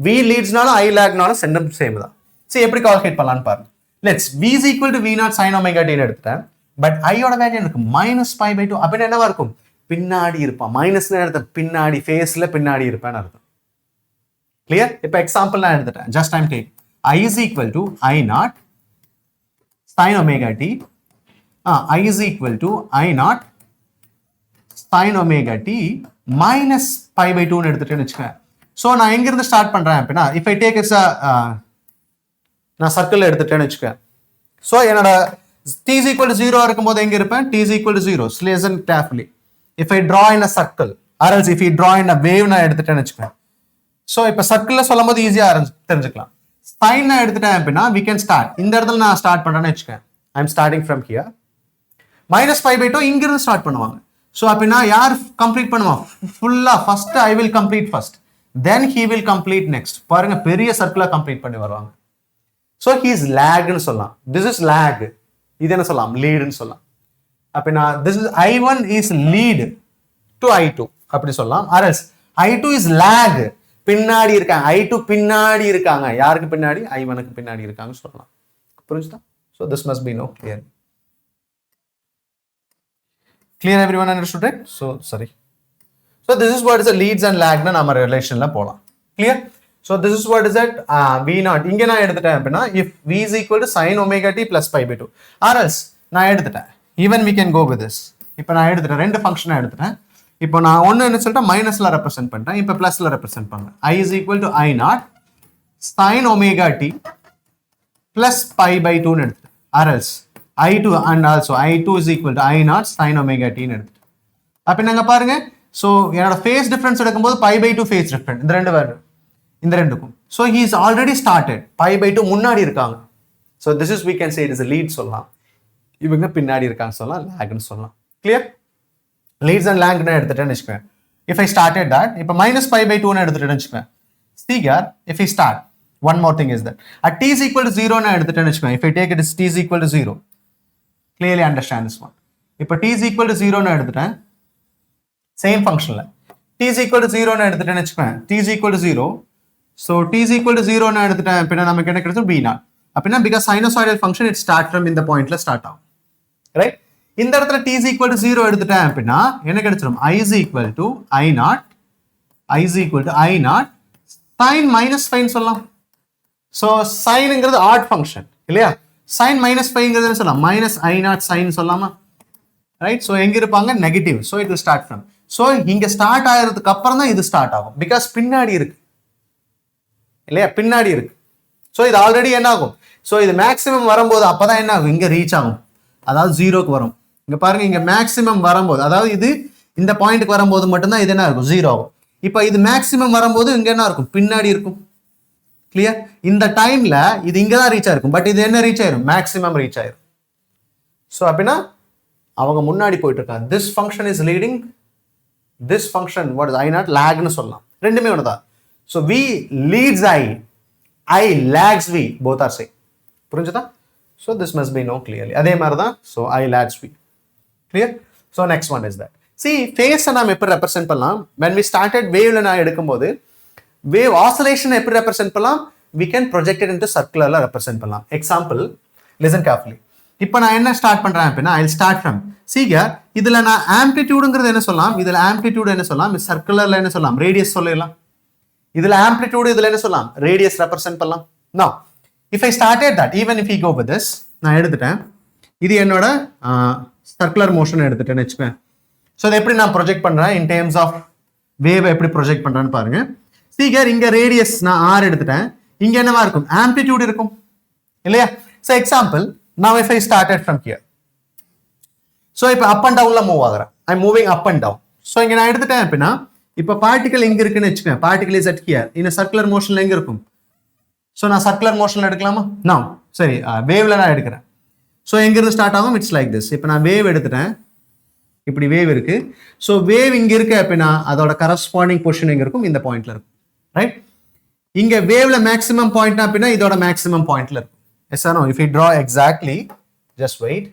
v leadsனாலும் I lagனாலும் சென்டம் சேம் தான். சரி எப்படி கால்குலேட் பண்ணலாம்னு பாருங்க. Let's v is equal to v0 sin omega t ன்னு எடுத்துட்டேன். பட் i யோட வேல்யூ எனக்கு minus pi by 2 அப்ப என்னவா இருக்கும்? பின்னாடி இருப்பான். மைனஸ்னா எடுத்த பின்னாடி ஃபேஸ்ல பின்னாடி இருப்பான்னு அர்த்தம். கிளியர்? இப்போ எக்ஸாம்பிள் நான் எடுத்துட்டேன். Just I'm take i is equal to I0 sin omega t I is equal to I0 sin omega t minus pi by 2 ன்னு எடுத்துட்டேன்னு வச்சுக்கேன். ஸோ நான் எங்கிருந்து ஸ்டார்ட் பண்றேன் அப்படின்னா if I take as நான் சர்க்கிள் எடுத்துட்டேன்னு வச்சுக்கேன். ஸோ என்னோட t is equal to 0 இருக்கும்போது எங்க இருப்பேன்? t is equal to 0. Listen carefully. If I draw in a circle or else if you draw in a wave நான் எடுத்துட்டேன்னு வச்சுக்கேன். ஸோ இப்போ சர்க்கிள்ல சொல்லும் போது ஈஸியா தெரிஞ்சுக்கலாம். சைன் நான் எடுத்துட்டேன் அப்படின்னா we can start. இந்த இடத்துல நான் ஸ்டார்ட் பண்றேன்னு வச்சுக்கேன். I am starting from here. minus pi by 2 இங்கிருந்து ஸ்டார்ட் பண்ணுவாங்க. ஸோ அப்படின்னா யார் கம்ப்ளீட் பண்ணுவான்? ஃபுல்லா first I will complete first. Then he will complete next. பாருங்க பெரிய சர்க்கிளா கம்ப்ளீட் பண்ணி வருவாங்க. So he is lag ன்னு சொல்லலாம். This is lag. இது என்ன சொல்லலாம்? lead ன்னு சொல்லலாம். அப்படின்னா this is I1 is lead to I2 அப்படி சொல்லலாம். or else I2 is lag பின்னாடி இருக்காங்க. I2 பின்னாடி இருக்காங்க. யாருக்கு பின்னாடி? I1க்கு பின்னாடி இருக்காங்க சொல்லலாம். புரிஞ்சுதா? So this must be known clearly. Clear everyone understood it? So sorry. So this is what is a leads and lag னா நம்ம ரிலேஷன்ல போலாம். Clear? So this is what is that v0 இங்க நான் எடுத்துட்டேன் அப்படின்னா if v is equal to sin omega t plus pi by 2 or else நான் எடுத்துட்டேன் even we can go with this. இப்போ நான் எடுத்துட்டேன் ரெண்டு ஃபங்க்ஷனை எடுத்துட்டேன். இப்போ நான் ஒன்னு என்ன சொல்லிட்டேன் மைனஸ்ல ரெப்ரசென்ட் பண்ணிட்டேன். இப்போ பிளஸ்ல ரெப்ரசென்ட் பண்றேன். I is equal to I0 sin omega t plus pi by 2 ன்னு எடுத்துட்டேன். or else I2 and also I2 is equal to I0 sin omega t ன்னு எடுத்துட்டேன். அப்ப நீங்க பாருங்க சோ என்னோட ஃபேஸ் டிஃபரன்ஸ் எடுக்கும்போது pi by 2 ஃபேஸ் டிஃபரன்ஸ் இந்த ரெண்டு வேற இந்த ரெண்டுக்கும். So he is already started. pi by 2 முன்னாடி இருக்காங்க. So this is we can say it is a lead சொல்லலாம். இவங்க பின்னாடி இருக்காங்க சொல்லலாம், lag ன்னு சொல்லலாம். Clear? Leads and lag ன்னு எடுத்துட்டேன்னு வெச்சுக்கோங்க. If I started that, இப்போ minus pi by 2 ன்னு எடுத்துட்டேன்னு வெச்சுக்கோங்க. See here, if I start, one more thing is that at t is equal to 0 ன்னு எடுத்துட்டேன்னு வெச்சுக்கோங்க. If I take it as t is equal to 0. Clearly understand this one. இப்போ t is equal to 0 ன்னு எடுத்துட்டேன். Same functionல. t is equal to 0 ன்னு எடுத்துட்டேன்னு வெச்சுக்கோங்க. t is equal to 0. So t is equal to 0 ன்னு எடுத்துட்டேன் அப்படின்னா நமக்கு என்ன கிடைக்கும்? b0. அப்படின்னா because sinusoidal function it start from இந்த பாயிண்ட்ல ஸ்டார்ட் ஆகும். ரைட்? இந்த இடத்துல t is equal to 0 எடுத்துட்டேன் அப்படின்னா என்ன கிடைச்சிரும்? I is equal to I0 sin minus phi ன்னு சொல்லலாம். So sinங்கிறது odd function இல்லையா? sin minus phi ங்கிறது என்ன சொல்லலாம்? minus I0 sin சொல்லலாமா? ரைட்? So எங்க இருப்பாங்க? Negative. So it will start from. So இங்க ஸ்டார்ட் ஆகிறதுக்கு அப்புறம் தான் இது ஸ்டார்ட் ஆகும். because பின்னாடி இருக்கு இல்லையா? பின்னாடி இருக்கு. ஸோ இது ஆல்ரெடி என்ன ஆகும்? ஸோ இது மேக்ஸிமம் வரும்போது அப்பதான் என்ன ஆகும்? இங்க ரீச் ஆகும், அதாவது ஜீரோக்கு வரும். இங்க பாருங்க, இங்க மேக்ஸிமம் வரும்போது, அதாவது இது இந்த பாயிண்ட்டுக்கு வரும்போது மட்டும்தான் இது என்ன இருக்கும்? ஜீரோ ஆகும். இப்போ இது மேக்ஸிமம் வரும்போது இங்க என்ன இருக்கும்? பின்னாடி இருக்கும். கிளியர்? இந்த டைம்ல இது இங்க தான் ரீச் ஆயிருக்கும், பட் இது என்ன ரீச் ஆயிரும்? மேக்ஸிமம் ரீச் ஆயிரும். ஸோ அப்படின்னா அவங்க முன்னாடி போயிட்டு இருக்காங்க. This function is leading, this function what is I not லேக்னு சொல்லலாம். ரெண்டுமே ஒன்று தான். So V leads I lags v, both are same. புரிஞ்சுதா? So this must be no clearly. அதே மாதிரி தான். So I lags v. Clear? So next one is that. சி ஃபேஸை நாம் எப்படி ரெப்ரசென்ட் பண்ணலாம்? when we started வேவ்ல நான் எடுக்கும்போது வேவ் ஆசிலேஷன் எப்படி ரெப்ரசென்ட் பண்ணலாம்? we can project it into circularல ரெப்ரசென்ட் பண்ணலாம். Example, listen carefully. இப்போ நான் என்ன ஸ்டார்ட் பண்றேன் அப்படின்னா, ஐ ஸ்டார்ட் ஃப்ரம் சீக, இதுல நான் ஆம்ப்ளிடியூடுங்கிறது என்ன சொல்லலாம்? இதுல ஆம்ப்ளிடியூட் என்ன சொல்லலாம்? சர்க்குலர்ல என்ன சொல்லலாம்? ரேடியஸ் சொல்லலாம். இதுல ஆம்ப்ளிடியூட் இதுல என்ன சொல்லலாம்? ரேடியஸ் ரெப்ரசென்ட் பண்ணலாம். No, if I started that, even if you go with this, நான் எடுத்துட்டேன், இது என்னோட சர்க்குலர் மோஷன் எடுத்துட்டேன்னு வச்சுக்கேன். ஸோ அதை எப்படி நான் ப்ரொஜெக்ட் பண்றேன் இன் டேர்ம்ஸ் ஆஃப் வேவ் எப்படி ப்ரொஜெக்ட் பண்றேன்னு பாருங்க. சீகர் இங்க ரேடியஸ் நான் ஆர் எடுத்துட்டேன், இங்க என்னவா இருக்கும்? ஆம்ப்ளிடியூட் இருக்கும் இல்லையா? So example, now if I started from here, so இப்போ அப் அண்ட் டவுன்ல மூவ் ஆகுறேன், I moving up and down. So இங்க நான் எடுத்துட்டேன் அப்படின்னா, இப்போ பார்ட்டிகல் எங்க இருக்குன்னு வச்சுக்கேன், பார்ட்டிகல் இஸ் அட் ஹியர், இந்த சர்க்குலர் மோஷன்ல எங்க இருக்கும்? ஸோ நான் சர்க்குலர் மோஷன்ல எடுக்கலாமா? நான் சரி வேவ்ல நான் எடுக்கிறேன். ஸோ எங்கிருந்து ஸ்டார்ட் ஆகும்? It's like this. இப்போ நான் வேவ் எடுத்துட்டேன், இப்படி வேவ் இருக்கு. ஸோ வேவ் இங்க இருக்கு அப்படின்னா அதோட கரஸ்பாண்டிங் பொசிஷன் எங்க இருக்கும்? இந்த பாயிண்ட்ல இருக்கும். ரைட்? இங்க வேவ்ல மேக்ஸிமம் பாயிண்ட் அப்படின்னா இதோட மேக்ஸிமம் பாயிண்ட்ல இருக்கும். Yes or no? If we draw exactly, just wait.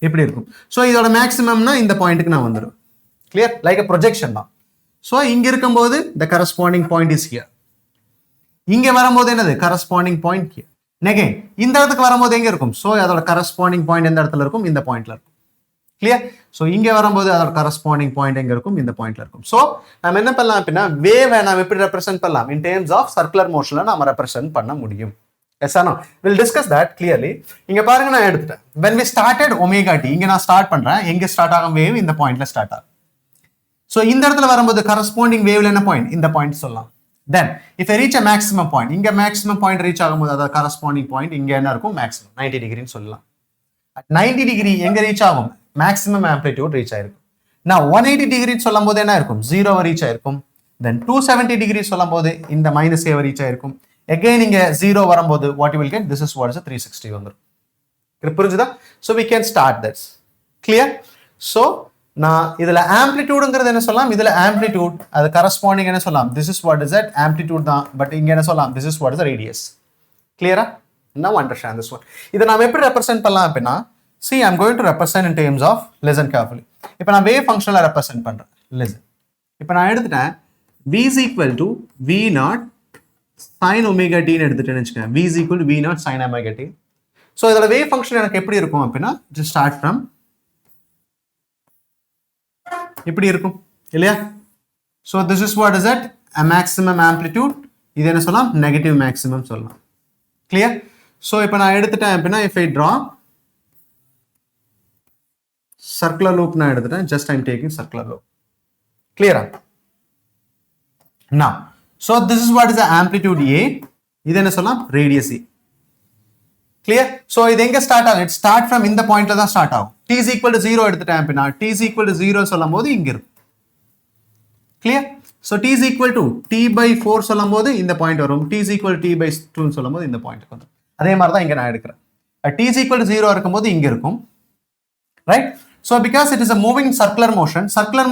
இப்படி இருக்கும். ஸோ இதோட மேக்ஸிமம்னா இந்த பாயிண்ட்டுக்கு நான் வந்துடும். கிளியர்? லைக் a projection தான். ஸோ இங்க இருக்கும்போது the corresponding point is here. இங்க வரும்போது என்னது? corresponding point here. Again இந்த இடத்துக்கு வரும்போது எங்க இருக்கும்? ஸோ அதோட corresponding point எந்த இடத்துல இருக்கும்? இந்த பாயிண்ட்ல இருக்கும். கிளியர்? ஸோ இங்க வரும்போது அதோட கரஸ்பாண்டிங் பாயிண்ட் எங்க இருக்கும்? இந்த பாயிண்ட்ல இருக்கும். ஸோ நம்ம என்ன பண்ணலாம் அப்படின்னா, வேவை நம்ம எப்படி ரெப்ரசென்ட் பண்ணலாம்? இன் டேர்ம்ஸ் ஆஃப் சர்க்குலர் மோஷன்ல நம்ம ரெப்ரசென்ட் பண்ண முடியும். Yes or no? Will discuss that clearly. இங்க பாருங்க, நான் எடுத்துட்டேன். when we started omega t, இங்க நான் ஸ்டார்ட் பண்றேன். எங்க ஸ்டார்ட் ஆகும் வேவ்? இந்த பாயிண்ட்ல ஸ்டார்ட் ஆகும். ஸோ இந்த இடத்துல வரும்போது கரஸ்பாண்டிங் வேவ்ல என்ன பாயிண்ட்? இந்த பாயிண்ட் சொல்லலாம். தென் if I reach a maximum point, இங்க மேக்ஸிமம் பாயிண்ட் ரீச் ஆகும்போது அதாவது கரஸ்பாண்டிங் பாயிண்ட் இங்க என்ன இருக்கும்? மேக்ஸிமம் 90 டிகிரின்னு சொல்லலாம். 90 டிகிரி எங்க ரீச் ஆகும்? மேக்ஸிமம் ஆம்ப்ளிடியூட் ரீச் ஆயிருக்கும். நான் 180 டிகிரி சொல்லும் போது என்ன இருக்கும்? 0 ரீச் ஆயிருக்கும். தென் 270 டிகிரி சொல்லும் போது இந்த மைனஸ் ஏ ரீச் ஆயிருக்கும். அகைன் இங்க 0 வரும்போது what you will get? This is what is 360 வந்துரும். புரிஞ்சுதா? So we can start that's. Clear? ஸோ நான் இதுல ஆம்ப்ளிடியூடுங்கிறது என்ன சொல்லலாம்? இதுல ஆம்ப்ளிடியூட் அது கரஸ்பாண்டிங் என்ன சொல்லலாம்? This is what is that amplitude தான். பட் இங்க என்ன சொல்லலாம்? This is what is radius. கிளியரா? now understand this one. இதை நாம் எப்படி ரெப்ரசென்ட் பண்ணலாம் அப்படின்னா, see I'm going to represent in terms of, listen carefully. இப்போ நான் wave functionல represent பண்றேன். listen. இப்போ நான் எடுத்துட்டேன் v is equal to v0 sin omega t ன்னு எடுத்துட்டேன்னு வச்சுக்கேன். v is equal to v0 sin omega t. So இதோட wave function எனக்கு எப்படி இருக்கும் அப்படின்னா, just start from இப்படி இருக்கும் இல்லையா? So this is what is that? A maximum amplitude. இது என்ன சொல்லலாம்? நெகட்டிவ் மேக்ஸிமம் சொல்லலாம். கிளியர்? ஸோ இப்போ நான் எடுத்துட்டேன் அப்படின்னா, if I draw circular loop நான் எடுத்துட்டேன், just I'm taking circular loop. Clear? Now, so this is what is the amplitude A. இது என்ன சொல்லலாம்? Radius E. Clear? So இது எங்க ஸ்டார்ட் ஆகும்? It start from இந்த பாயிண்ட்ல தான் ஸ்டார்ட் ஆகும். T is equal to 0 எடுத்துட்டேன் அப்படின்னா, T is equal to 0 சொல்லும் போது இங்க இருக்கும். Clear? So T is equal to T by 4 சொல்லும் போது இந்த பாயிண்ட் வரும். T is equal to T by 2 சொல்லும் போது இந்த பாயிண்ட் வரும். அதே மாதிரி தான் இங்க நான் எடுக்கிறேன். T is equal to 0 இருக்கும்போது இங்க இருக்கும். Right? So because it is a moving circular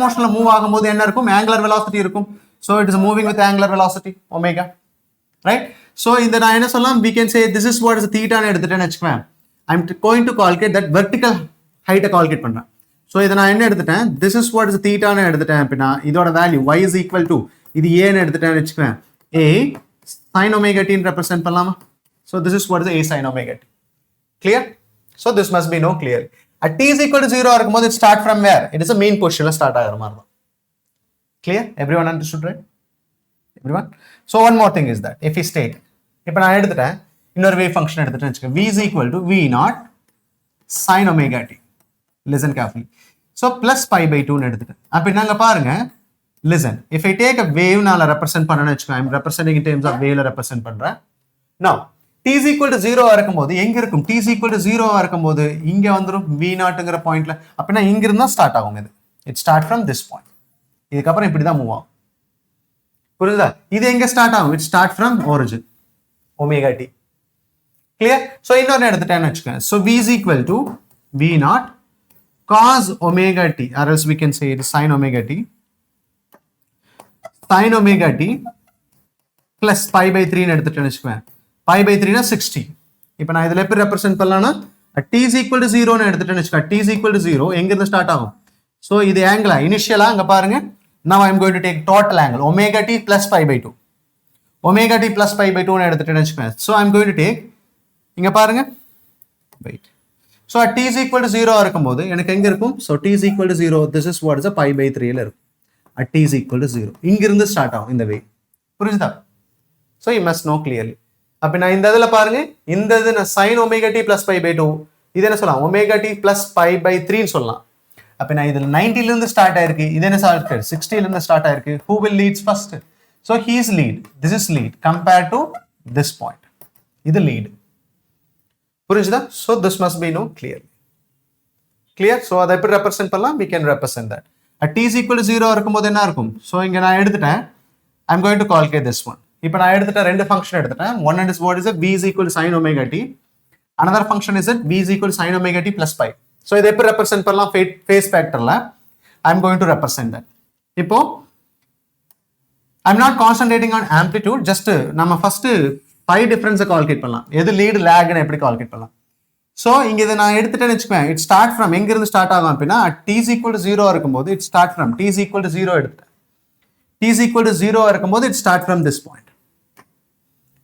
motionல மூவ் ஆகும்போது என்ன இருக்கும்? angular velocity இருக்கும். So it is moving with angular velocity omega. Right? So இந்த நான் என்ன சொல்லலாம்? We can say this is what is theta ன்னு எடுத்துட்டேன்னு வச்சுக்கேன். I'm going to calculate that vertical height calculate பண்றேன். So இதை நான் என்ன எடுத்துட்டேன்? This is what is theta ன்னு எடுத்துட்டேன் அப்படின்னா, இதோட value y is equal to இது a ன்னு எடுத்துட்டேன்னு வச்சுக்கேன். a sin omega t ன்னு ரெப்ரசென்ட் பண்ணலாமா? So this is what is a sin omega t. Clear? So this must be no clear. At t is equal to 0 இருக்கும்போது it start from where? It is a mean positionல start ஆகிற மாதிரி தான். Clear? Everyone understood, right? Everyone? So one more thing is that if we state, இப்போ நான் எடுத்துட்டேன் இன்னொரு wave function எடுத்துட்டேன்னு வச்சுக்கேன். v is equal to v0 sin omega t. Listen carefully. So plus pi by 2 ன்னு எடுத்துட்டேன். அப்போ நாங்க பாருங்க, listen, if I take a wave நால represent பண்ணனும் வெச்சுக்கோ, I'm representing in terms of wave represent பண்றேன். Now t is equal to 0 இருக்கும்போது எங்க இருக்கும்? t is equal to 0 இருக்கும்போது இங்க வந்துரும் v0ங்கற பாயிண்ட்ல. அப்பனா இங்க இருந்தா ஸ்டார்ட் ஆகும் இது. It start from this point. இதுக்கு அப்புறம் இப்படி தான் மூவ் ஆகும். புரியுதா? இது எங்க ஸ்டார்ட் ஆகும்? It start from origin omega t. Clear? So இன்னொரு எடுத்துட்டேன்னு வெச்சுக்கோங்க. So v is equal to v0 cos omega t, or else we can say it is sin omega t. Sin omega t plus pi by 3 ன்னு எடுத்துட்டேன்னு வெச்சுக்கோங்க. pi by 3 னா 60. இப்போ நான் இதில எப்படி represent பண்ணலாம்னா t is equal to 0 ன்னு எடுத்துட்டேன்னு வெச்சுக்கோங்க. t is equal to 0 எங்க இருந்து ஸ்டார்ட் ஆகும்? So இது angle இனிஷியலா அங்க பாருங்க. Now I am going to take total angle omega t plus pi by 2. Omega t plus pi by 2 ன்னு எடுத்துட்டேன்னு வெச்சுக்கோங்க. So I am going to take இங்க பாருங்க. Wait. So at t is equal to 0 இருக்கும்போது எனக்கு எங்க இருக்கும்? So t is equal to 0, this is what is a pi by 3 ல இருக்கும். At t is equal to 0. இங்க இருந்து ஸ்டார்ட் ஆகும் இந்த வே. புரியுதா? So you must know clearly. அப்ப நான் இந்த இதுல பாருங்க, இந்த இது நான் sin omega t plus pi by 2, இது என்ன சொல்லலாம்? omega t plus pi by 3 ன்னு சொல்லலாம். அப்ப நான் இதுல 90 ல இருந்து ஸ்டார்ட் ஆயிருக்கு. இது என்ன ஸ்டார்ட் ஆயிருக்கு? 60 ல இருந்து ஸ்டார்ட் ஆயிருக்கு. Who will leads first? So he is lead. This is lead compared to this point. இது lead. புரிஞ்சுதா? So this must be known clearly. Clear? So அதை எப்படி represent பண்ணலாம்? We can represent that. At t is equal to 0 இருக்கும்போது என்ன இருக்கும்? So இங்க நான் எடுத்துட்டேன். I'm going to calculate this one. இப்போ நான் எடுத்துட்டேன், ரெண்டு ஃபங்க்ஷன் எடுத்துட்டேன். One is what is it? v is equal to sin omega t. Another function is it? v is equal to sin omega t plus pi. So இதை எப்படி represent பண்ணலாம்? Phase factorல I'm going to represent that. இப்போ I'm not concentrating on amplitude. Just நம்ம first pi difference calculate பண்ணலாம். எது lead லாக்னு எப்படி calculate பண்ணலாம்? So இங்க இத நான் எடுத்துட்டேன்னு வெச்சுக்கோங்க. It start from எங்க இருந்து ஸ்டார்ட் ஆகும் அப்படினா t is equal to 0 இருக்கும்போது it start from t is equal to 0 எடுத்துட்டேன். t is equal to 0 இருக்கும்போது it start from this point.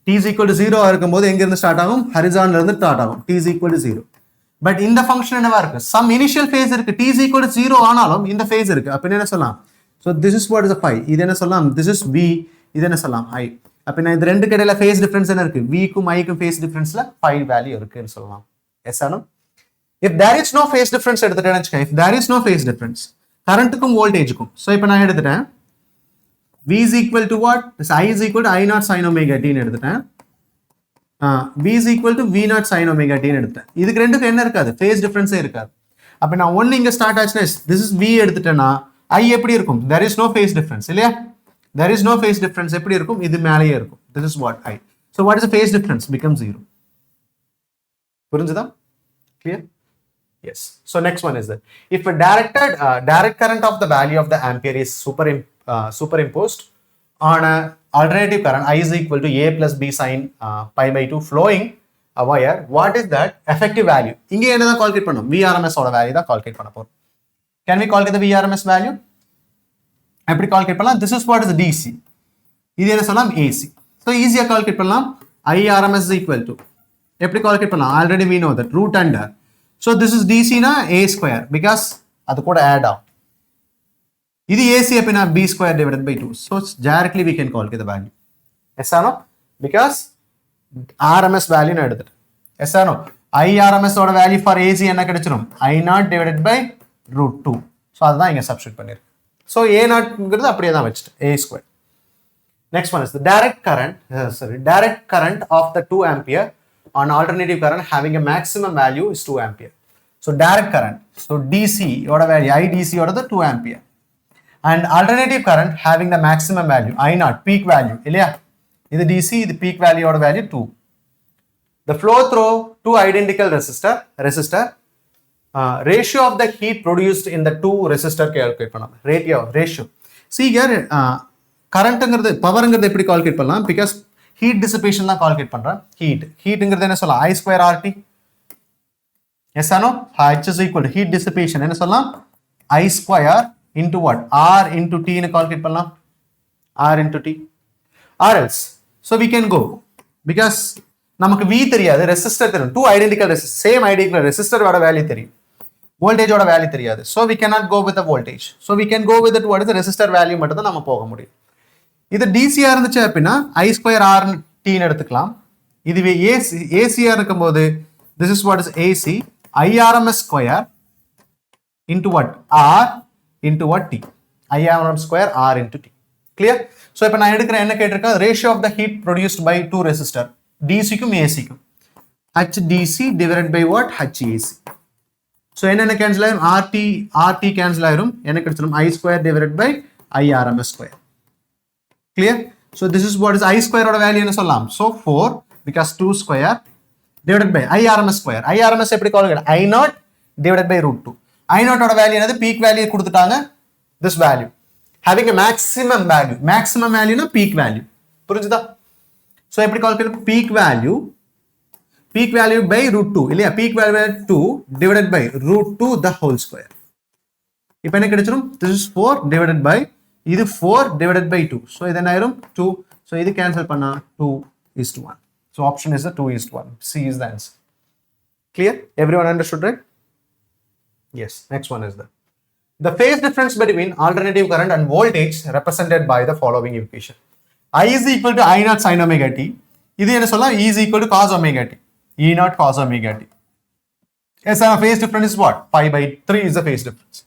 t is equal to 0 இருக்கும்போது எங்க இருந்து ஸ்டார்ட் ஆகும்? ஹரிசான்ல இருந்து ஸ்டார்ட் ஆகும். t is equal to 0. But இந்த ஃபங்க்ஷன் என்னவா இருக்கு? some initial phase இருக்கு. t is equal to 0 ஆனாலும் இந்த phase இருக்கு. அப்ப என்ன சொல்லலாம்? So this is what is a phi. இது என்ன சொல்லலாம்? This is v. இது என்ன சொல்லலாம்? I. அப்ப நான் இந்த ரெண்டு இடையில phase difference என்ன இருக்கு? v க்கும் I க்கும் phase differenceல phi value இருக்குன்னு சொல்லலாம். Yes or no? If there is no phase difference எடுத்துட்டேன்னு வெச்சுக்கோங்க. If there is no phase difference, கரண்ட்க்கும் வோல்டேஜ்க்கும். So இப்போ நான் எடுத்துட்டேன் v is equal to what? I is equal to I naught sin omega t ன்னு எடுத்துட்டேன். v is equal to v naught sin omega t ன்னு எடுத்துட்டேன். இதுக்கு ரெண்டுக்கும் என்ன இருக்காது? phase difference இருக்காது. அப்ப நான் 1 இங்க ஸ்டார்ட் ஆச்சுனா this is v எடுத்துட்டேனா I எப்படி இருக்கும்? There is no phase difference இல்லையா? There is no phase difference. எப்படி இருக்கும்? இது மேலேயே இருக்கும். This is what I. So what is the phase difference? Becomes 0. புரிஞ்சுதா? Clear? Yes. So next one is that if a direct current of the value of the ampere is superimposed on a alternative current I is equal to a plus b sin pi by 2 flowing a wire, what is that effective value? இங்க என்னதான் calculate பண்ணோம்? VRMS ஓட value தான் calculate பண்ண போறோம். Can we calculate the VRMS value? எப்படி calculate பண்ணலாம்? This is what is DC. இது என்ன சொல்லலாம்? AC. So ஈஸியா கால்குலேட் பண்ணலாம். IRMS is equal to எப்படி கால்குலேட் பண்ணலாம்? Already we know that root under. So this is DC na a square because அது கூட add ஆகும். இது AC அப்படினா b square divided by 2. So directly we can calculate the value. Yes or no? Because RMS value நான் எடுத்துட்டேன். Yes or no? IRMS ஓட value for AC என்ன கிடைச்சிரும்? I naught divided by root 2. So அதுதான் இங்க substitute பண்ணிருக்கேன். So a naught ங்கிறது அப்படியே தான் வெச்சிட்டேன். a square. Next one is the direct current of the 2 ampere on alternative current having a maximum value is 2 ampere. So direct current. So DC oda value IDC oda 2 ampere. And alternative current having the maximum value I naught peak value illaya. This DC, the peak value oda value 2. The flow through two identical resistor ratio of the heat produced in the two resistor calculate pannalam. Ratio. See here current ங்கிறது power ங்கிறது எப்படி calculate பண்ணலாம்? Because heat dissipation தான் calculate பண்றேன். heatங்கிறது என்ன சொல்லலாம்? I square RT. Yes or no? H is equal to heat dissipation என்ன சொல்லலாம்? I square into what? R into T ன்னு கால்குலேட் பண்ணலாம். R into T. Or else, so we can go because நமக்கு V தெரியாது, resistor தெரியும். Two identical resistor, same identical resistor ஓட value தெரியும். voltage ஓட வேல்யூ தெரியாது. So we cannot go with the voltage. So we can go with it what is the resistor value மட்டும் தான் நம்ம போக முடியும். இது DC இருந்துச்சு அப்படினா I square R T ன்னு எடுத்துக்கலாம். இதுவே AC இருக்கும்போது this is what is AC IRMS square into what? R into what? T. 𝑖𝑟𝑚 square R into T. Clear? So இப்போ நான் எடுக்கிற என்ன கேட்டிருக்கேன், ratio of the heat produced by two resistor DC க்கும் AC க்கும் HDC divided by what? HAC. So என்ன cancel ஆயிரும், RT cancel ஆயிரும், என்ன கிடைச்சிரும், I square divided by IRMS square. Clear? So this is what is I square ஓட value என்ன சொல்லலாம், so 4 because 2 square divided by IRMS square. IRMS எப்படி calculate, I0 divided by root 2. I0 ஓட value என்னது, peak value கொடுத்துட்டாங்க, this value having a maximum value na peak value. புரிஞ்சுதா? so எப்படி calculate, peak value by root 2 இல்லையா, peak value by 2 divided by root 2 the whole square. இப்போ என்ன கிடைச்சிரும், this is 4 divided by இது 4 divided by 2, so இது என்ன ஆயிரும் 2, so இது cancel பண்ணா 2:1. so option is the 2:1. C is the answer. Clear? Everyone understood, right? Yes. Next one is the phase difference between alternating current and voltage represented by the following equation. I is equal to I0 sin omega t. இது என்ன சொல்லலாம், E is equal to cos omega t. E0 cos omega t. Yes, our phase difference is what? Pi by 3 is the phase difference.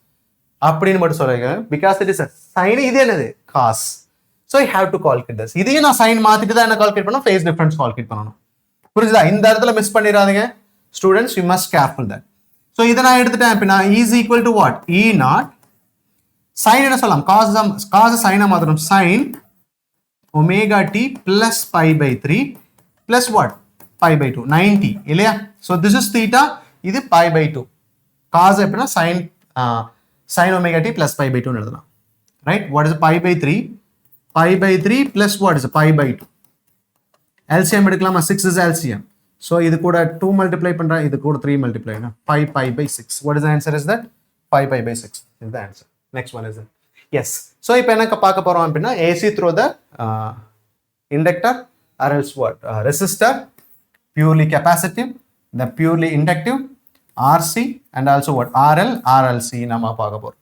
அப்படின்னு மட்டும் சொல்லுங்க, because it is a sin, இது என்னது cos. So you have to calculate this. இதையும் நான் sin மாத்திட்டு தான் என்ன கால்குலேட் பண்ணணும், phase difference கால்குலேட் பண்ணணும். புரியுதா? இந்த இடத்துல மிஸ் பண்ணிடாதீங்க students, you must careful that. So இதை நான் எடுத்துட்டேன் அப்படின்னா E is equal to what? E0 sin என்ன சொல்லலாம், cos sin மாத்திரம் sin omega t plus pi by 3 plus what? Pi by 2, 90 இல்லையா? So this is theta, இது pi by 2. cos எப்படின்னா sin omega t plus pi by 2 எழுதலாம். Right? What is pi by 3? Pi by 3 plus what is pi by 2? LCM எடுக்கலாமா, 6 is LCM. So இது கூட 2 multiply பண்றா, இது கூட 3 multiply, 5 pi by 6. What is the answer is that? 5 pi by 6 is the answer. Next one is that. Yes. So இப்போ என்ன பார்க்க போறோம் அப்படின்னா, AC through the inductor or else what? Resistor, purely capacitive, the purely inductive, RC and also what? RL, RLC நம்ம பார்க்க போறோம்.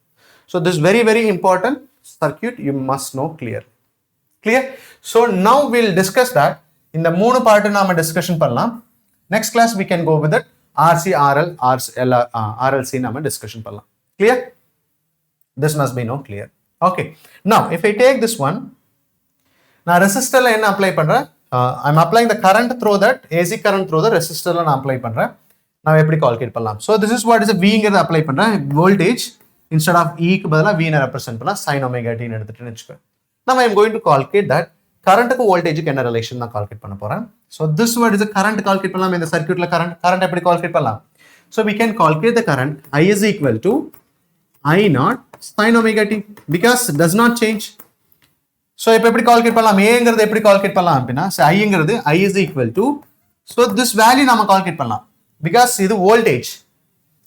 So this is very very important circuit, you must know clearly. Clear? So now we'll discuss that. இந்த மூணு part நாம discussion பண்ணலாம். Next class we can go with it. RC, RL, RLC நாம discussion பண்ணலாம். Clear? This must be clear. Okay. Now if I take this one, நான் ரெசிஸ்டர்ல என்ன apply பண்றேன், I'm applying the current through that, AC current through the ரெசிஸ்டர்ல நான் apply பண்றேன். நான் எப்படி calculate பண்ணலாம், so this is what is a Vங்கிறது apply பண்றேன், voltage instead of E க்கு பதிலா V ன ரெப்ரசன்ட் பண்ணா sin omega t ன்னு எடுத்துட்டு வெச்சுக்கோ. Now I am going to calculate that கரண்ட்டுக்கு வோல்டேஜுக்கு என்ன ரிலேஷன் நான் கால்குலேட் பண்ண போறேன். so this word is a current calculate பண்ணலாம். இந்த சர்க்யூட்ல current எப்படி கால்குலேட் பண்ணலாம், so we can calculate the current. I is equal to I0 sin omega t because it does not change. so இப்போ எப்படி calculate பண்ணலாம், Aங்கிறது எப்படி கால்குலேட் பண்ணலாம் அப்படின்னா, Iங்கிறது I is equal to, so this value நாம calculate பண்ணலாம் because இது voltage,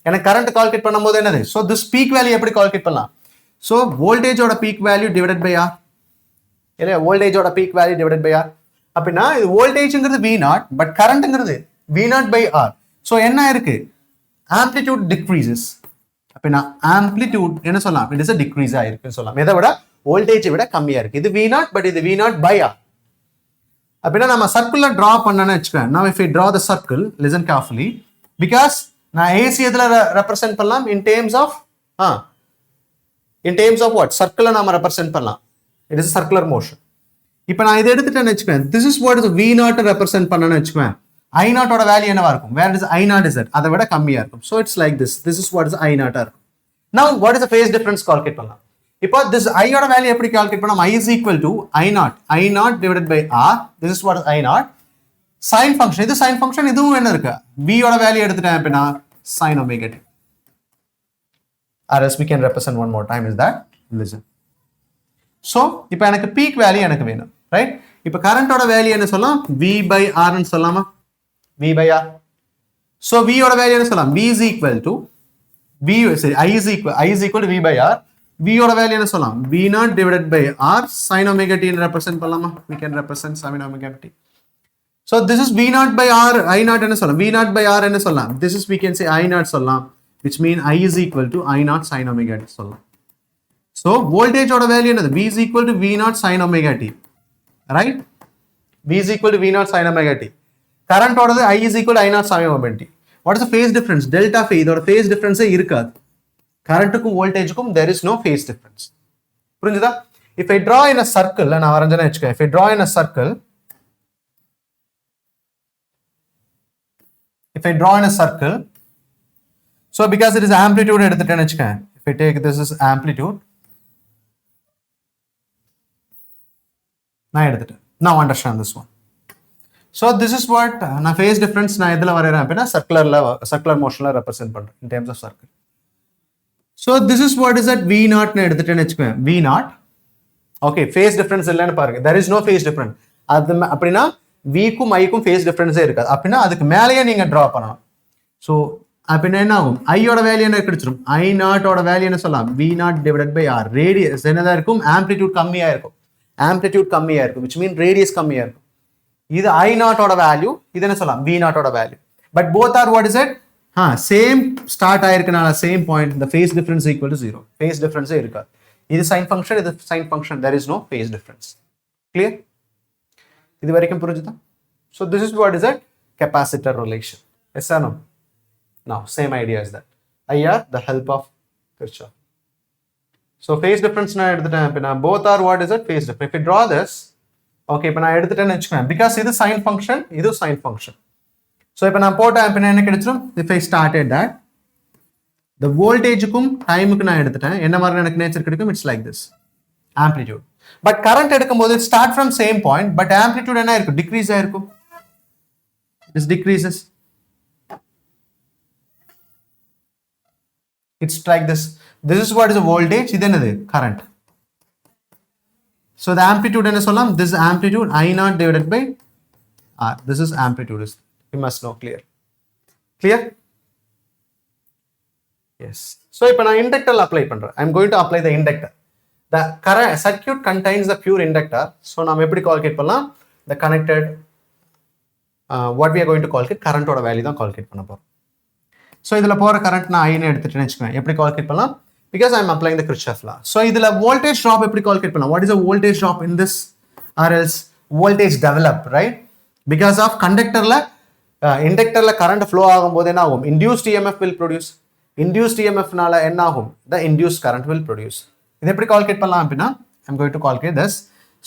எனக்கு கரண்ட் கால்குலேட் பண்ணும்போது என்னது, so this peak value எப்படி கால்குலேட் பண்ணலாம், so வோல்டேஜோட peak value divided by R இல்லையா, வோல்டேஜோட peak value divided by R அப்படின்னா இது வோல்டேஜ்ங்கிறது V0 பட் கரண்ட்ங்கிறது V0 by R. so என்ன இருக்கு, ஆம்ப்ளிடியூட் டிக்ரீசஸ் அப்படின்னா ஆம்ப்ளிடியூட் என்ன சொல்லலாம், இட் இஸ் a decrease ஆயிருக்குன்னு சொல்லலாம். எதை விட, வோல்டேஜை விட கம்மியா இருக்கு. இது V0 பட் இது V0 by R. அப்படின்னா நம்ம சர்க்கிள்ல டிரா பண்ணனு வெச்சுக்கேன். now if I draw the circle, listen carefully, because நான் AC எதுல ரெப்ரசன்ட் பண்ணலாம், in terms of what, சர்க்கிளை நாம ரெப்ரசன்ட் பண்ணலாம். it is a circular motion. இப்போ நான் இதை எடுத்துட்டேன்னு வெச்சுக்கேன், this is what is V0 represent பண்ணனு வெச்சுக்கேன். I0 ஓட வேல்யூ என்னவா இருக்கும், where is I0 is that, அதை விட கம்மியா இருக்கும். so it's like this is what is I0 இருக்கும். now what is the phase difference calculate பண்ணலாம். இப்போ this I ஓட வேல்யூ எப்படி கால்குலேட் பண்ணலாம், I is equal to I0 divided by R. this is what is I0 sin function. இது sin function, இதுவும் என்ன இருக்கு, V ஓட வேல்யூ எடுத்துட்டேன் அப்படின்னா sin omega t. or else we can represent one more time is that, listen. so இப்போ எனக்கு peak value எனக்கு வேணும், right? இப்போ கரண்டோட வேல்யூ என்ன சொல்லலாம், V by R ன்னு சொல்லலாமா, V by R. so V ஓட வேல்யூ என்ன சொல்லலாம், V is equal to I is equal to V by R. V ஓட வேல்யூ என்ன சொல்லலாம், V0 divided by R sin omega t ன்னு ரெப்ரசன்ட் பண்ணலாமா, we can represent sin omega t. so this is V0 by R, I0 என்ன சொல்லலாம், V0 by R என்ன சொல்லலாம், this is we can say I0 சொல்லலாம், which mean I is equal to I0 sin omega t சொல்லலாம். so voltage ஓட value என்னது, V is equal to V0 sin omega t, right? V is equal to V0 sin omega t. current ஓடது I is equal to I0 sin omega t. what is the phase difference, delta phase, இதோட phase difference இருக்காது. கரண்ட்டுக்கும் வோல்டேஜுக்கும் there is no phase difference. புரிஞ்சுதா? If I draw in a circle, நான் வரைஞ்சேன்னு வெச்சுக்க, if I draw in a circle, so because it is amplitude எடுத்துட்டேன்னு வெச்சுக்க, if I take this is amplitude, நான் எடுத்துட்டேன். Now understand this one. So this is what நான் phase difference நான் எதுல வரையறேன் அப்படினா circular motionல represent பண்றேன் in terms of circle. So this is what is at V0 னு எடுத்துட்டேன்னு வெச்சுக்க, V0. Okay, phase difference இல்லன்னு பாருங்க. There is no phase difference. அது அப்படினா V க்கும் I க்கும் phase difference இருக்காது. அப்படினா அதுக்கு மேலயே நீங்க draw பண்ணனும். So அப்படினா என்ன ஆகும்? I ஓட வேல்யூ என்ன கிடைச்சிரும்? I0 ஓட வேல்யூ என்ன சொல்லலாம்? V0 divided by R. Radius என்னதா இருக்கும்? Amplitude கம்மியா இருக்கும். Which means radius கம்மியா இருக்கும். இது I0 ஓட வேல்யூ, இது என்ன சொல்லலாம்? V0 ஓட value. But both are what is it? Same start ஆயிருக்கனால same point, the phase difference equal to 0. Phase difference இருக்காது. இது sin function, இது sin function, there is no phase difference. Clear? இது வரைக்கும் புரிஞ்சுதா? So this is what is a capacitor relation. Yes or no? Now same idea is that IR, the help of Kirchhoff. So phase difference நான் எடுத்துட்டேன் அப்படினா both are what is it? Phase difference. If we draw this, okay, இப்போ நான் எடுத்துட்டேன்னு வெச்சுக்கேன், because இது sin function, இது sin function. So இப்போ நான் போட்டேன் அப்படினா என்ன கிடைச்சிரும்? If I started that, the voltageக்கும் டைமுக்கு நான் எடுத்துட்டேன், என்ன மாதிரி எனக்கு நேச்சர் கிடைக்கும்? It's like this, amplitude. But current எடுக்கும்போது start from same point, but amplitude என்ன இருக்கும்? Decrease ஆயிருக்கும். This decreases. It's like this. This is what is a voltage, இது என்னது? Current. So the amplitude என்ன சொல்லலாம்? This amplitude I0 divided by R. This is amplitude. You must know. Clear? Yes. So இப்போ நான் inductor apply பண்றேன். I'm going to apply the inductor. The current circuit contains the pure inductor. So நாம எப்படி calculate பண்ணலாம்? The connected what we are going to calculate, current ஓட value தான் calculate பண்ண போறோம். So இதுல போற current நான் I ன்னு எடுத்துட்டேன்னு வெச்சுக்கோங்க. எப்படி calculate பண்ணலாம்? Because I am applying the Kirchhoff law. So இதுல voltage drop எப்படி calculate பண்ணலாம்? What is the voltage drop in this, or else voltage develop, right? Because of conductorல inductorல current flow ஆகும்போது என்ன ஆகும்? Induced EMF will produce. Induced EMF னால என்ன ஆகும்? The induced current will produce. இது எப்படி calculate பண்ணலாம் அப்படினா I am going to calculate this.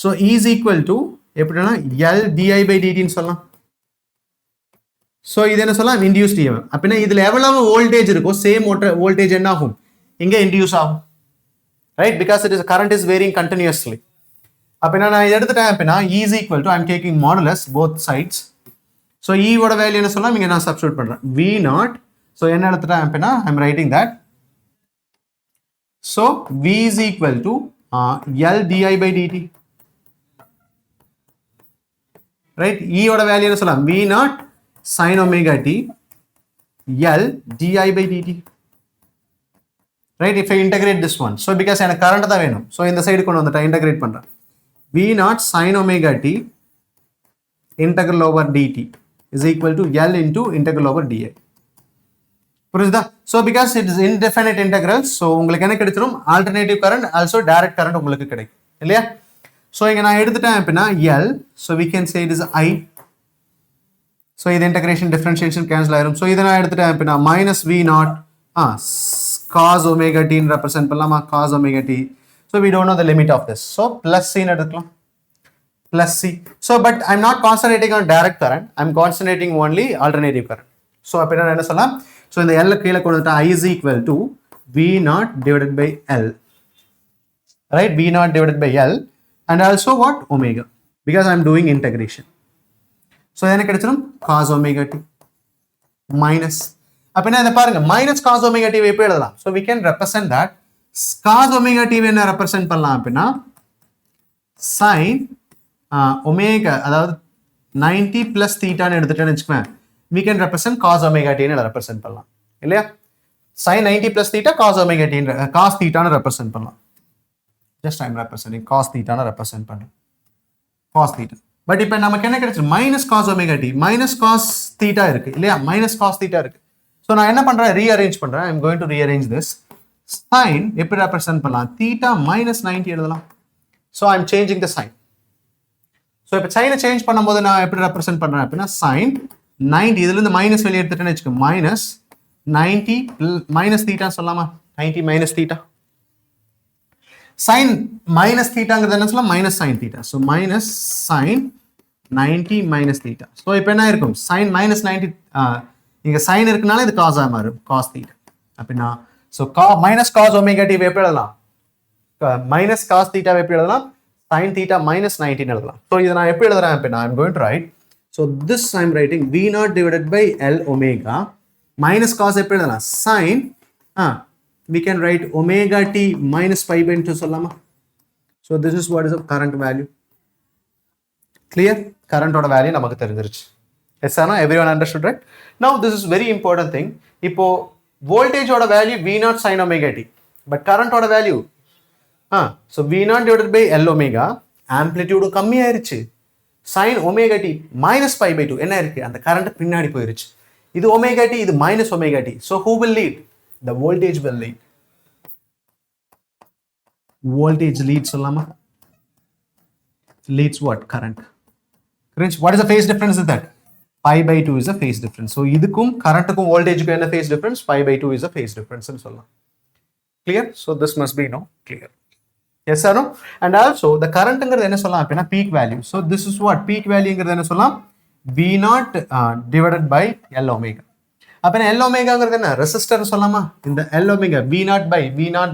So E is equal to எப்படினா L di by dt ன்னு சொல்லலாம். So இது என்ன சொல்லலாம்? Induced EMF. அப்படினா இதுல எவ்வளவு வோல்டேஜ் இருக்கோ சேம் வோல்டேஜ் என்ன ஆகும்? இங்க இன்டியூஸ் ஆகும், right? Because it is current is varying continuously. அப்படினா நான் இத எடுத்துட்டேன் அப்படினா E is equal to, I am taking modulus both sides. So E ஓட வேல்யூ என்ன சொல்லலாம்? இங்க நான் சப்ஸ்டிட்யூட் பண்றேன், V0. So என்ன எடுத்துட்டேன் அப்படினா I am writing that. So V is equal to L di by dt, right? E ஓட வேல்யூ என்ன சொல்லலாம்? V0 sin omega t L di by dt, right? If I integrate this one, so because எனக்கு current தான் வேணும், so இந்த side கொண்டு வந்துட்டேன், integrate பண்றேன். V0 sin omega t integral over dt is equal to L into integral over di. புரியுதா? So because it is indefinite integral, so உங்களுக்கு என்ன கிடைச்சிரும்? Alternative current, also direct current உங்களுக்கு கிடைக்கும் இல்லையா? So இங்க நான் எடுத்துட்டேன் அப்படினா L, so we can say it is I. So இது integration differentiation cancel ஆயிரும். So இத நான் எடுத்துட்டேன் அப்படினா minus V0 cos omega t ன்னு represent பண்ணலாமா? Cos omega t. So we don't know the limit of this. So plus C ன்னு எடுத்துக்கலாம். Plus C. So but I'm not concentrating on direct current. I'm concentrating only alternative current. So அப்படினா என்ன சொல்லலாம்? So இந்த L கீழ கொண்டு வந்துட்டா I is equal to V0 divided by L. Right? V0 divided by L and also what? Omega. Because I'm doing integration. So என்ன கிடைச்சிரும்? Cos omega t minus. அப்படினா இத பாருங்க, minus cos omega t எப்படி எழுதலாம்? So we can represent that cos omega t என்ன represent பண்ணலாம் அப்படினா sin omega, அதாவது 90 plus theta ன்னு எடுத்துட்டேன்னு வெச்சுக்கோங்க, we can represent cos omega t ன்னு represent பண்ணலாம் இல்லையா? sin 90 plus theta cos omega t cos theta ன்னு represent பண்ணலாம். Just I am representing cos theta ன்னு represent பண்றேன், cos theta. பட் இப்போ நமக்கு என்ன கிடைச்சு? minus cos omega t, minus cos theta இருக்கு இல்லையா? minus cos theta இருக்கு. So நான் என்ன பண்றேன்? rearrange பண்றேன். I am going to rearrange this. Sin எப்படி represent பண்ணலாம்? theta minus 90 எழுதலாம். So I am changing the sign. So இப்போ sin change பண்ணும்போது நான் எப்படி represent பண்றேன் அப்படினா sin 90, இதுல இருந்து மைனஸ் வெளிய எடுத்துட்டேன்னு வெச்சுக்க, minus 90 minus theta சொல்லலாமா? 90 minus theta. sin minus thetaங்கிறது என்ன சொல்லலாம் minus sin theta. So minus sin 90 minus theta. So இப்போ என்ன இருக்கும் sin minus 90 இங்க sin இருக்குனால இது cos ஆ மாறும் cos theta. அப்படினா so minus cos omega t எப்படி எழுதலாம் minus cos theta எப்படி எழுதலாம் sin theta minus 90 ன்னு எழுதலாம். So இத நான் எப்படி எழுதுறேன் அப்படினா I am going to write, so this I am writing v0 divided by L omega minus cos எப்படி எழுதலாம் sin we can write omega t minus pi by 2 சொல்லலாமா. So this is what is the current value. Clear? Current oda value நமக்கு தெரிஞ்சிருச்சு. Yes or no? Everyone understood, right? Now this is very important thing. இப்போ voltage oda value v0 sin omega t, but current oda value so v0 divided by L omega, amplitude கம்மி ஆயிருச்சு, sin omega t minus pi by 2 என்ன இருக்கு அந்த current பின்னாடி போயிருச்சு. இது omega t, இது minus omega t. So who will lead? The voltage will lead. Voltage leads சொல்லலாமா? Leads what? Current. What is the phase difference is that? Pi by 2 is a phase difference. So இதுக்கும் currentக்கும் voltageக்கும் என்ன phase difference? Pi by 2 is a phase difference ன்னு சொல்லலாம். Clear? So this must be clear. Yes or no? And also the currentங்கிறது என்ன சொல்லலாம் அப்படினா peak value. So this is what? Peak valueங்கிறது என்ன சொல்லலாம்? V0 divided by L omega. அப்ப L omegaங்கிறது என்ன resistor சொல்லலாமா. இந்த L omega V0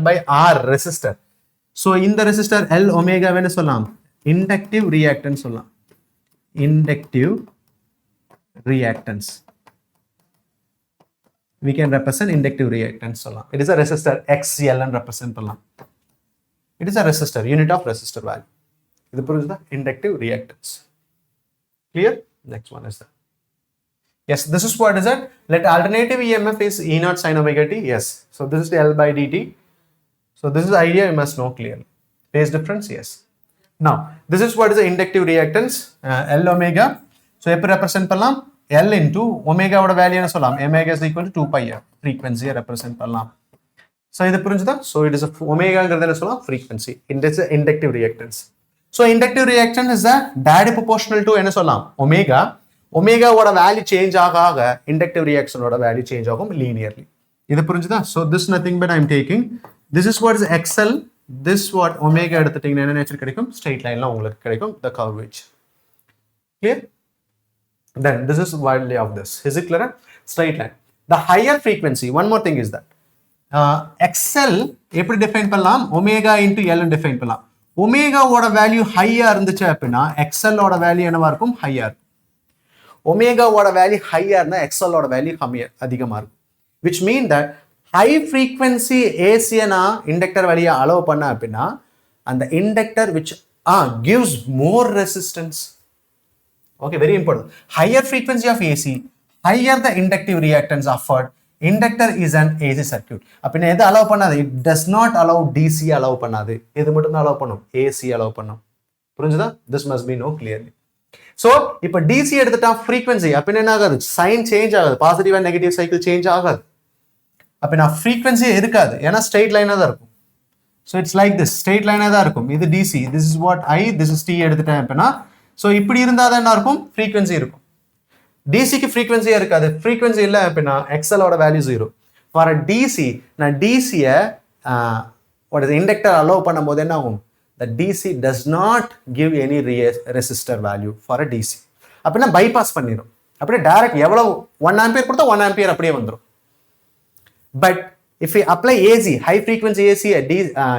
by R resistor. So இந்த ரெசிஸ்டர் L omega என்ன சொல்லலாம் இண்டக்டிவ் ரியாக்டன்ஸ் சொல்லலாம். Inductive reactance we can represent inductive reactance சொல்லலாம். It is a resistor XL and represent பண்ணலாம். It is a resistor, unit of resistor value. இது புரியுதா inductive reactance. Clear? Next one is that. Yes, this is what is it. Let alternative EMF is E0 sin omega t. Yes. So this is the L by dt. So this is the idea you must know clearly. Phase difference, yes. Now, this is what is the inductive reactance, L omega. So எப்படி represent பண்ணலாம் L into omega ஓட value என்ன சொல்லலாம் omega is equal to 2 pi r frequency represent பண்ணலாம். So இது புரிஞ்சுதா? So it is a omegaங்கிறது என்ன சொல்லலாம் frequency. It is a inductive reactance. So inductive reactance is a directly proportional to என்ன சொல்லலாம் omega ஓட வேல்யூ சேஞ்ச் ஆக inductive reaction ஓட வேல்யூ சேஞ்ச் ஆகும் linearly. இது புரிஞ்சுதா? So this nothing but I am taking, this is what is XL, this what omega எடுத்துட்டீங்கன்னா என்ன நேச்சர் கிடைக்கும் straight lineல உங்களுக்கு கிடைக்கும் the curvature. Clear? Then this is widely of this. Is it clear? Straight line. The higher frequency, one more thing is that XL எப்படி define பண்ணலாம் omega into L ன்னு define பண்ணலாம். omega ஓட value ஹையா இருந்துச்சு அப்படின்னா XL ஓட value என்னவா இருக்கும் ஹையா இருக்கும். omega ஓட வேல்யூ ஹையா இருந்தா XL ஓட வேல்யூ கம்மியா அதிகமா இருக்கும். Which mean that high frequency AC na inductor வழியா allow பண்ண அப்படின்னா அந்த inductor which gives more resistance. Okay, very important. Higher frequency of AC, higher the inductive reactance offered. Inductor is an AC circuit. அப்படின்னா எது allow பண்ணாது? It does not allow DC allow பண்ணாது. எது மட்டும் தான் allow பண்ணும்? AC allow பண்ணும். புரிஞ்சுதா? This must be know clearly. So இப்போ DC எடுத்துட்டா frequency அப்படின்னா என்ன ஆகாது? Sign change ஆகாது. Positive and negative cycle change ஆகாது. அப்படின்னா frequency இருக்காது. ஏன்னா straight line தான் இருக்கும். So it's like this. Straight line தான் இருக்கும். இது DC. This is what I, this is T எடுத்துட்டேன் அப்படின்னா so இப்படி இருந்தா தான் என்ன இருக்கும் frequency இருக்கும். DC க்கு frequency இருக்காது. frequency இல்ல அப்படின்னா XL ஓட வேல்யூ 0. for a DC நான் DC what is inductor allow பண்ணும்போது என்ன ஆகும் the DC does not give any resistor value for a DC. அப்படின்னா bypass பண்ணிரும். அப்படியே டைரக்ட் எவ்வளவு 1 ஆம்பியர் கொடுத்தா 1 ஆம்பியர் அப்படியே வந்துரும். but if we apply AC high frequency AC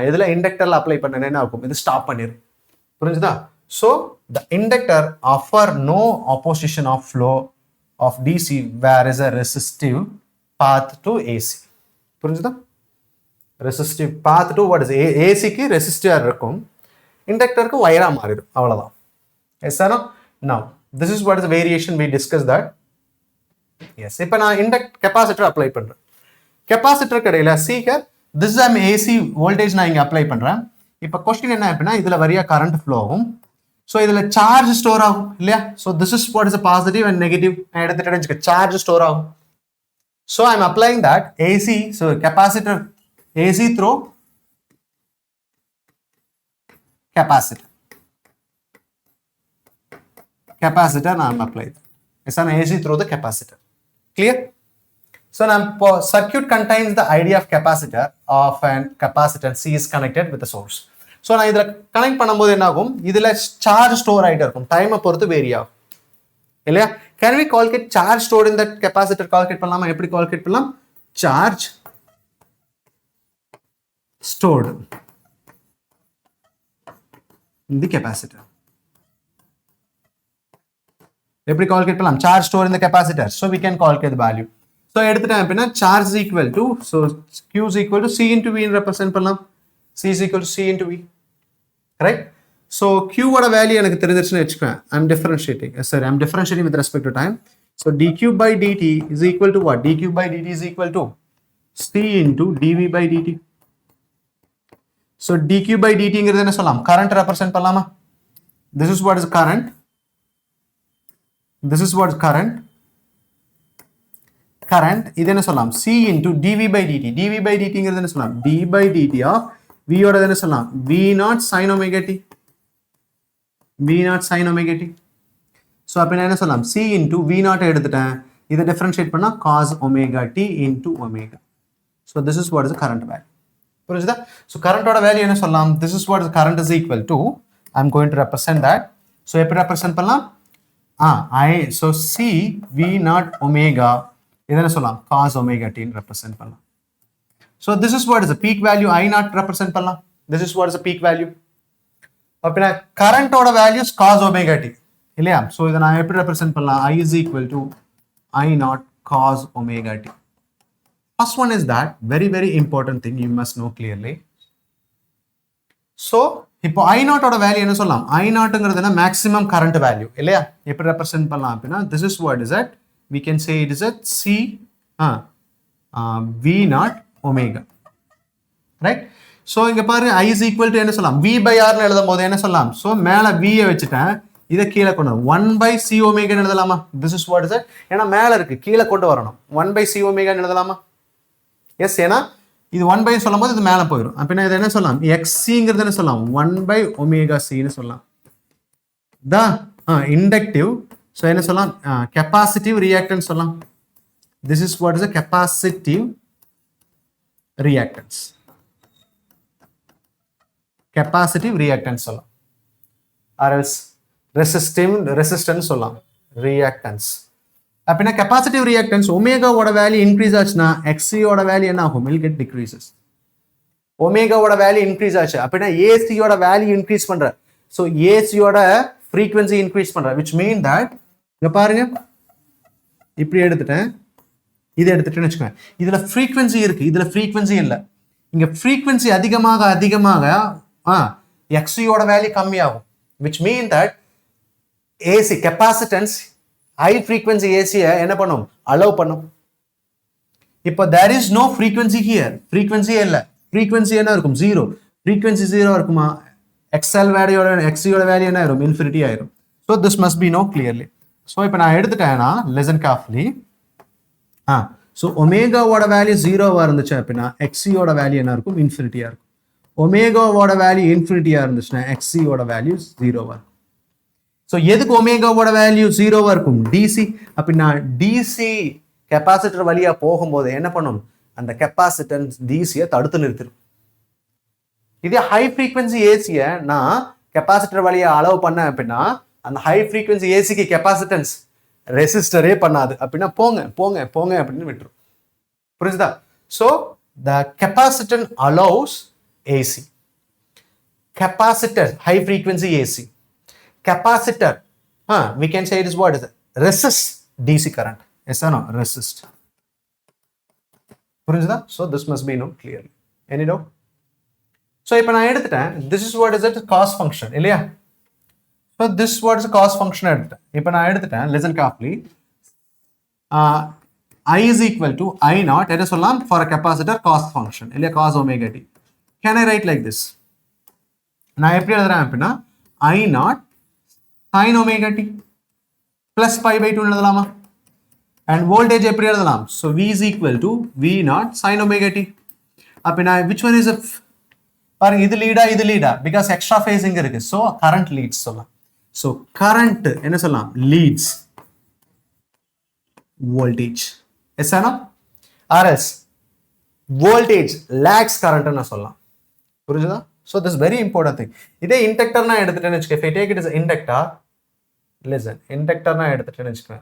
எதுல இண்டக்டர்ல அப்ளை பண்ணனா என்ன ஆகும் இது ஸ்டாப் பண்ணிரும். புரிஞ்சுதா? So the inductor offer no opposition of flow of DC where is a resistive path to AC. புரிஞ்சுதா? resistive path to what is AC க்கு resistor இருக்கும், இண்டக்டருக்கு வயரா மாறிடும், அவ்வளவுதான். Yes or no? Now this is what is the variation we discussed that. Yes, இப்போ நான் capacitor apply பண்றேன். Capacitor கடையில சீக்க this is an AC voltage நான் இங்க அப்ளை பண்றேன். இப்போ क्वेश्चन என்ன அப்படினா இதுல வரியா கரண்ட் ஃப்ளோ ஆகும். So இதுல சார்ஜ் ஸ்டோர் ஆகும் இல்லையா? So this is what is a positive and negative. நான் எடுத்துட்டேன்னு சார்ஜ் ஸ்டோர் ஆகும். So I am applying that AC, so capacitor AC through capacitor I am applied. It's an AC through the capacitor. Clear? So now circuit contains the idea of capacitor of an capacitance C is connected with the source. So நான் இதில் connect பண்ணும்போது என்ன ஆகும், இதில் charge store ஆகிட்டு இருக்கும், டைமை பொறுத்து வேரி ஆகும் இல்லையா. Can we calculate charge stored in that capacitor? Calculate பண்ணலாமா? எப்படி கால்குலேட் பண்ணலாம்? Charge stored in the capacitor. எப்படி கால்குலேட் பண்ணலாம்? Charge store in the capacitor. So we can calculate the value. So எடுத்துட்டேன் அப்படின்னா charge is equal to, so Q is equal to C into V ன்னு represent பண்ணலாம். C is equal to C into V. Right? So Q ஓட value எனக்கு தெரிஞ்சிருச்சுன்னு வச்சுக்கேன். I'm differentiating with respect to time. So dQ by dt is equal to what? dQ by dt is equal to C into dV by dt. So dQ by dt ங்கிறது என்ன சொல்லலாம்? current represent பண்ணலாமா? This is what is current. This is what is current. Current இது என்ன சொல்லலாம்? C into dV by dt. dV by dt ங்கிறது என்ன சொல்லலாம்? d by dt of V ஓட என்ன சொல்லலாம்? V0 sin omega t. V0 sin omega t. So அப்ப என்ன சொல்லலாம்? C into V0 எடுத்துட்டேன். இதை differentiate பண்ணா cos omega t into omega. So this is what is the current value. புரியுதா? So current ஓட வேல்யூ என்ன சொல்லலாம்? This is what the current is equal to. I'm going to represent that. So எப்படி represent பண்ணலாம்? So C V0 omega இது என்ன சொல்லலாம்? cos omega t represent பண்ணலாம். So this is what is the peak value I0 represent பண்ணலாம். This is what is the peak value. அப்படினா current ஓட value is cos omega t இல்லையா? So இதை நான் எப்படி represent பண்ணலாம்? I is equal to I0 cos omega t. First one is that very important thing you must know clearly. So இப்போ I0 ஓட value என்ன சொல்லலாம்? I0 ங்கிறது என்ன? maximum current value இல்லையா? எப்படி ரெப்ரசன்ட் பண்ணலாம் அப்படினா this is what is it? We can say it is at C V0 omega. Right? So இங்க பாரு I is equal to என்ன சொல்லலாம்? V by R ன்னு எழுதும்போது என்ன சொல்லலாம்? So மேல V ஐ வச்சிட்டேன், இத கீழ கொண்டு 1 by C omega ன்னு எழுதலாமா? This is what is it? ஏனா மேல இருக்கு, கீழ கொண்டு வரணும். 1 by C omega ன்னு எழுதலாமா? Yes, ஏனா இது 1 by சொல்லும்போது இது மேல போயிடும். அப்ப இது என்ன சொல்லலாம்? xc ங்கிறது என்ன சொல்லலாம்? 1 by omega c ன்னு சொல்லலாம். the inductive, so என்ன சொல்லலாம்? capacitive reactance சொல்லலாம். This is what is a capacitive reactance. Capacitive reactance சொல்லலாம். or else resistance சொல்லலாம். reactance. அப்படின்னா capacitive reactance omega ஓட வேல்யூ இன்க்ரீஸ் ஆச்சுனா xc ஓட வேல்யூ என்ன ஆகும்? will get decreases. omega ஓட வேல்யூ இன்க்ரீஸ் ஆச்சு அப்படின்னா ac ஓட வேல்யூ இன்க்ரீஸ் பண்ற. so ac ஓட frequency இன்க்ரீஸ் பண்ற, which mean that இங்க பாருங்க, இப்படி எடுத்துட்டேன், இதை எடுத்துட்டேன்னு வச்சுக்கோங்க, இதுல frequency இருக்கு, இதுல frequency இல்ல. இங்க frequency அதிகமாக xc ஓட வேல்யூ கம்மியாகும், which mean that ac capacitance high frequency AC என்ன பண்ணும்? allow பண்ணும். இப்போ there is no frequency here, frequency இல்ல, frequency என்ன இருக்கும்? 0. frequency 0 இருக்குமா? XL value ஓட XC ஓட வேல்யூ என்ன ஆயிரும்? infinity ஆயிரும். So this must be known clearly. So இப்போ நான் எடுத்துட்டேன்னா listen carefully. So omega ஓட வேல்யூ 0 வா இருந்துச்சு அப்படின்னா XC ஓட வேல்யூ என்ன இருக்கும்? infinity ஆ இருக்கும். omega ஓட வேல்யூ infinity ஆ இருந்துச்சுன்னா XC ஓட வேல்யூ 0 வா இருக்கும். So எதுக்கு omega ஓட வேல்யூ 0 வா இருக்கும்? DC. அப்படினா DC கெபாசிட்டர் வழியா போகும்போது என்ன பண்ணும்? அந்த கெபாசிட்டன்ஸ் DC யை தடுத்து நிறுத்திடும். இதே ஹை ஃப்ரீக்வென்சி AC யை நான் கெபாசிட்டர் வழியா அலோவ் பண்ண அப்படினா அந்த ஹை ஃப்ரீக்வென்சி AC க்கு கெபாசிட்டன்ஸ் ரெசிஸ்டரே பண்ணாது. அப்படினா போங்க அப்படின்னு விட்டுரும். புரியுதா? So the capacitor allows AC. Capacitor high frequency AC. Capacitor, we can say it is what is it? Resist DC current. Yes or no? Resist. புரியுதா? So this must be known clearly. Any doubt? So இப்போ நான் எடுத்துட்டேன், this is what is it? Cos function இல்லையா? So this is what is a cos function எடுத்துட்டேன். இப்போ நான் எடுத்துட்டேன், listen carefully. I is equal to I0 என்ன சொல்லலாம்? For a capacitor cos function இல்லையா? Cos omega t. Can I write like this? நான் எப்படி எழுதுறேன் அப்படின்னா I0 sin omega t plus pi by 2 எழுதலாமா? and voltage எப்படி எழுதலாம்? so V is equal to V0 sin omega t. அப்படினா which one is a பாருங்க, இது லீடா because extra phase இங்க இருக்கு, so current leads சொல்லலாம். so current என்ன சொல்லலாம்? leads voltage. yes or no? or else voltage lags current ன்னு சொல்லலாம். புரியுதா? So this is very important thing. இதே இண்டக்டர்னா எடுத்துட்டேன்னு வச்சுக்க, if I take it as an inductor, listen, இண்டக்டர்னா எடுத்துட்டேன்னு வச்சுக்க,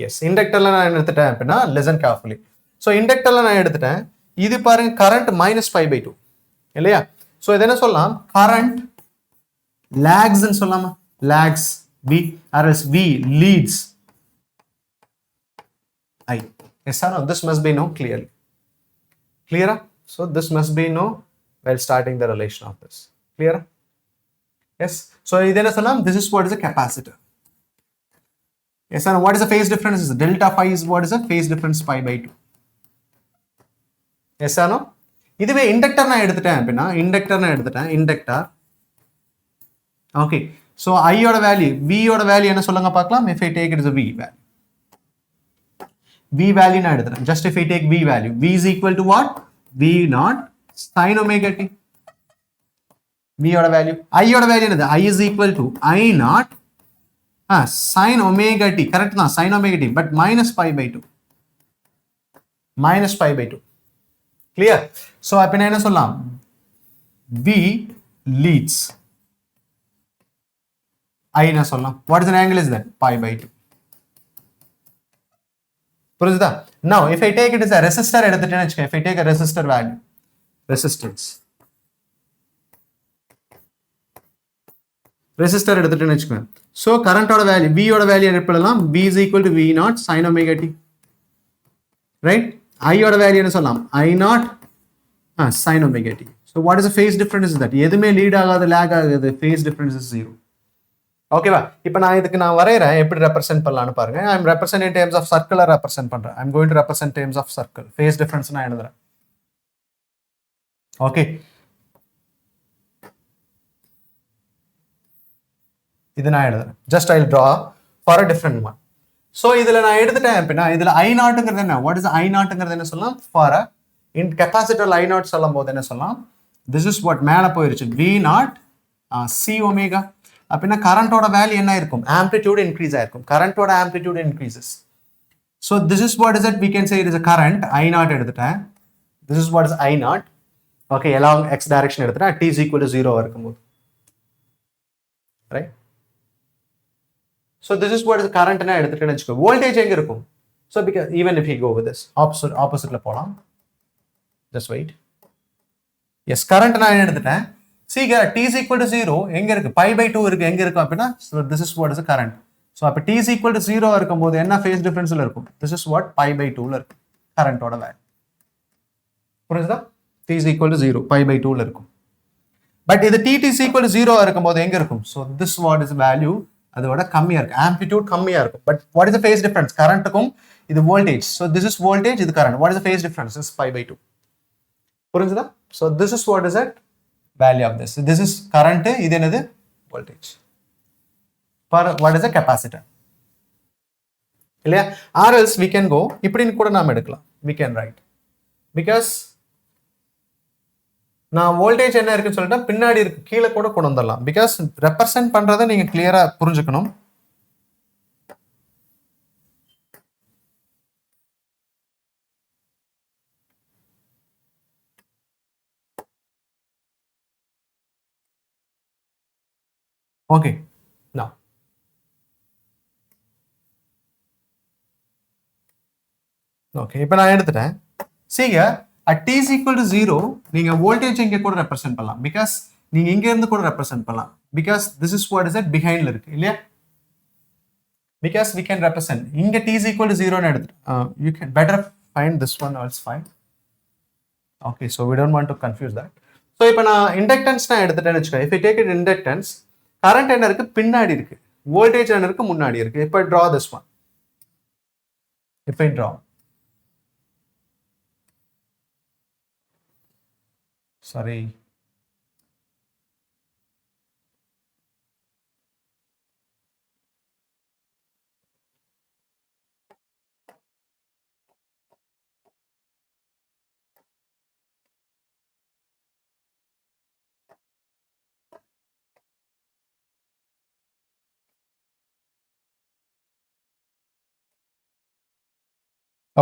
yes, இண்டக்டர்ல நான் எடுத்துட்டேன் அப்படின்னா listen carefully. So இண்டக்டர்ல நான் எடுத்துட்டேன், இது பாருங்க current minus pi by 2 இல்லையா? So இது என்ன சொல்லலாம், current lags ன்னு சொல்லலாமா, lags V or else V leads I. Yes or no? This must be known clearly. Clear? So this must be known while starting the relation of this. Clear? Yes. So this is what is a capacitor. Yes or no? What is the phase difference? Delta phi is what is the phase difference pi by 2. Yes or no? இதுவே inductor நான் எடுத்துட்டேன் அப்படின்னா, inductor okay. So ஐயோட வேல்யூ, வியோட வேல்யூ என்ன சொல்லுங்க பார்க்கலாம். if I take it as a V value, V value நான் எடுத்துட்டேன். just if I take V value, V is equal to what? V naught sin omega t. V யோட வேல்யூ, I யோட வேல்யூ என்னது? I is equal to I naught sin omega t. Correct தான், sin omega t, but minus pi by 2. minus pi by 2. Clear? So அப்ப என்ன சொல்லலாம், V leads I என்ன சொல்லலாம். What is the angle is that? Pi by 2. புரியுதா? Now if I take it as a resistor எடுத்துட்டேன்னு வச்சுக்கோங்க, if I take a resistor value, resistance எடுத்துட்டேன்னு வச்சுக்கோங்க, so current ஓட value, V யோட value எடுப்பலாம், V is equal to V naught sin omega t, right? I யோட value என்ன சொல்லலாம், I naught sin omega t. So what is the phase difference is that? எதுமே lead ஆகாது, lock ஆகாது, phase difference is 0. ஓகேவா? இப்போ நான் இதுக்கு நான் வரையறேன், எப்படி ரெப்ரசென்ட் பண்ணலாம்னு பாருங்க. I am represent in terms of சர்க்கிளா ரெப்ரசென்ட் பண்றேன். I am going to represent terms of circle. Phase difference நான் எழுதுறேன். ஓகே, இது நான் எழுதுறேன். Just I will draw for a different one. ஸோ இதுல நான் எடுத்துட்டேன் அப்படின்னா, இதுல I நாட்ங்கிறது என்ன? வாட் இஸ் I நாட்ங்கிறது என்ன சொல்லலாம்? For a in capacitor I not சொல்லும் போது என்ன சொல்லலாம்? திஸ் இஸ் வாட் மேல போயிருச்சு, V நாட் C ஒமேகா. அப்படின்னா கரண்டோட வேல்யூ என்ன இருக்கும்? ஆம்ப்ளிடியூட் இன்க்ரீஸ் ஆயிருக்கும். கரண்டோட amplitude increases. So this is what is it, we can say it is a current. I not எடுத்துட்டேன். This is what is I not. Okay, எல்லாம் x direction எடுத்துட்டேன், t is equal to 0 இருக்கும்போது, right? So this is what is கரண்ட்னா எடுத்துட்டேன்னு வச்சுக்கோ. Voltage எங்க இருக்கும்? So because even if you go with this ஆப்போசிட்ல போகலாம். Just wait. எஸ், கரண்ட் நான் எடுத்துட்டேன். சீங்க t is equal to 0 எங்க இருக்கு? pi by 2 இருக்கு. எங்க இருக்கும் அப்படின்னா, so this is what is the current. so அப்ப t is equal to 0 இருக்கும்போது என்ன phase differenceல இருக்கும்? this is what pi by 2ல இருக்கு கரண்டோட வேல்யூ. புரியுதா? t is equal to 0 pi by 2ல இருக்கும். பட் இது t is equal to 0 இருக்கும்போது எங்க இருக்கும்? so this what is value, அதோட கம்மியா இருக்கு, ஆம்ப்ளிடியூட் கம்மியா இருக்கும். But what is the phase difference? கரண்ட்டுக்கும் இது voltage. so this is voltage, இது current. what is the phase difference? is pi by 2. புரியுதா? so this is what is that value of this. This is current, இது என்னது? voltage. For what is a capacitor? இல்லையா? or else we can go இப்படின்னு கூட நாம எடுக்கலாம். we can write, because நான் voltage என்ன இருக்குன்னு சொல்லிட்டா பின்னாடி இருக்கு, கீழே கூட கொண்டு வந்துடலாம். பிகாஸ் ரெப்ரசென்ட் பண்றதை நீங்க கிளியரா புரிஞ்சுக்கணும். ஓகே, நான் ஓகே இப்போ நான் எடுத்துட்டேன். சீங்க at t is equal to 0 நீங்க வோல்டேஜ் இங்க கூட ரெப்ரசென்ட் பண்ணலாம். பிகாஸ் நீங்க இங்க இருந்து கூட ரெப்ரசென்ட் பண்ணலாம். Because this is what is it behind இருக்கு இல்லையா? because we can represent இங்க t is equal to 0 ன்னு எடுத்து you can better find this one or else fine. okay, so we don't want to confuse that. so இப்போ நான் inductance நான் எடுத்துட்டேன்னு வெச்சுக்கோ. if I take it inductance, current என்ன இருக்கு? பின்னாடி இருக்கு. voltage என்ன இருக்கு? முன்னாடி இருக்கு. if I draw this one, if I draw, sorry,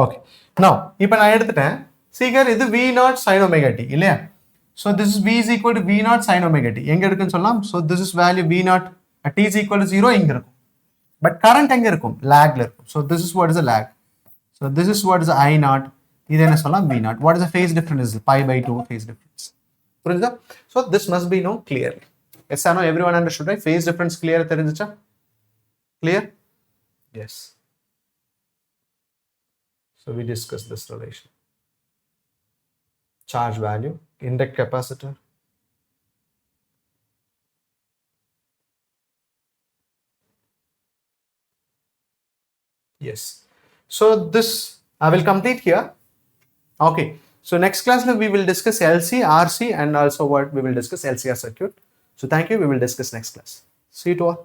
okay. now இப்போ நான் எடுத்துட்டேன். See here, இது V0 sin omega t இல்லையா? So this is V is equal to V0 sin omega t. எங்க இருக்குன்னு சொல்லலாம்? So this is value V0 at t is equal to 0 இங்க இருக்கும். But current எங்க இருக்கும்? Lagல இருக்கும். So this is what is a lag. So this is what is I0. இது என்ன சொல்லலாம்? V0. What is the phase difference? Pi by 2 phase difference. புரியுதா? So this must be known clearly. Yes or no? Everyone understood, right? Phase difference clear தெரிஞ்சுச்சா? Clear? Yes. So we discussed this relation. Charge value, inductor capacitor. Yes. So this I will complete here. Okay. So next class we will discuss LC, RC and also what we will discuss LCR circuit. So thank you. We will discuss next class. See you to all.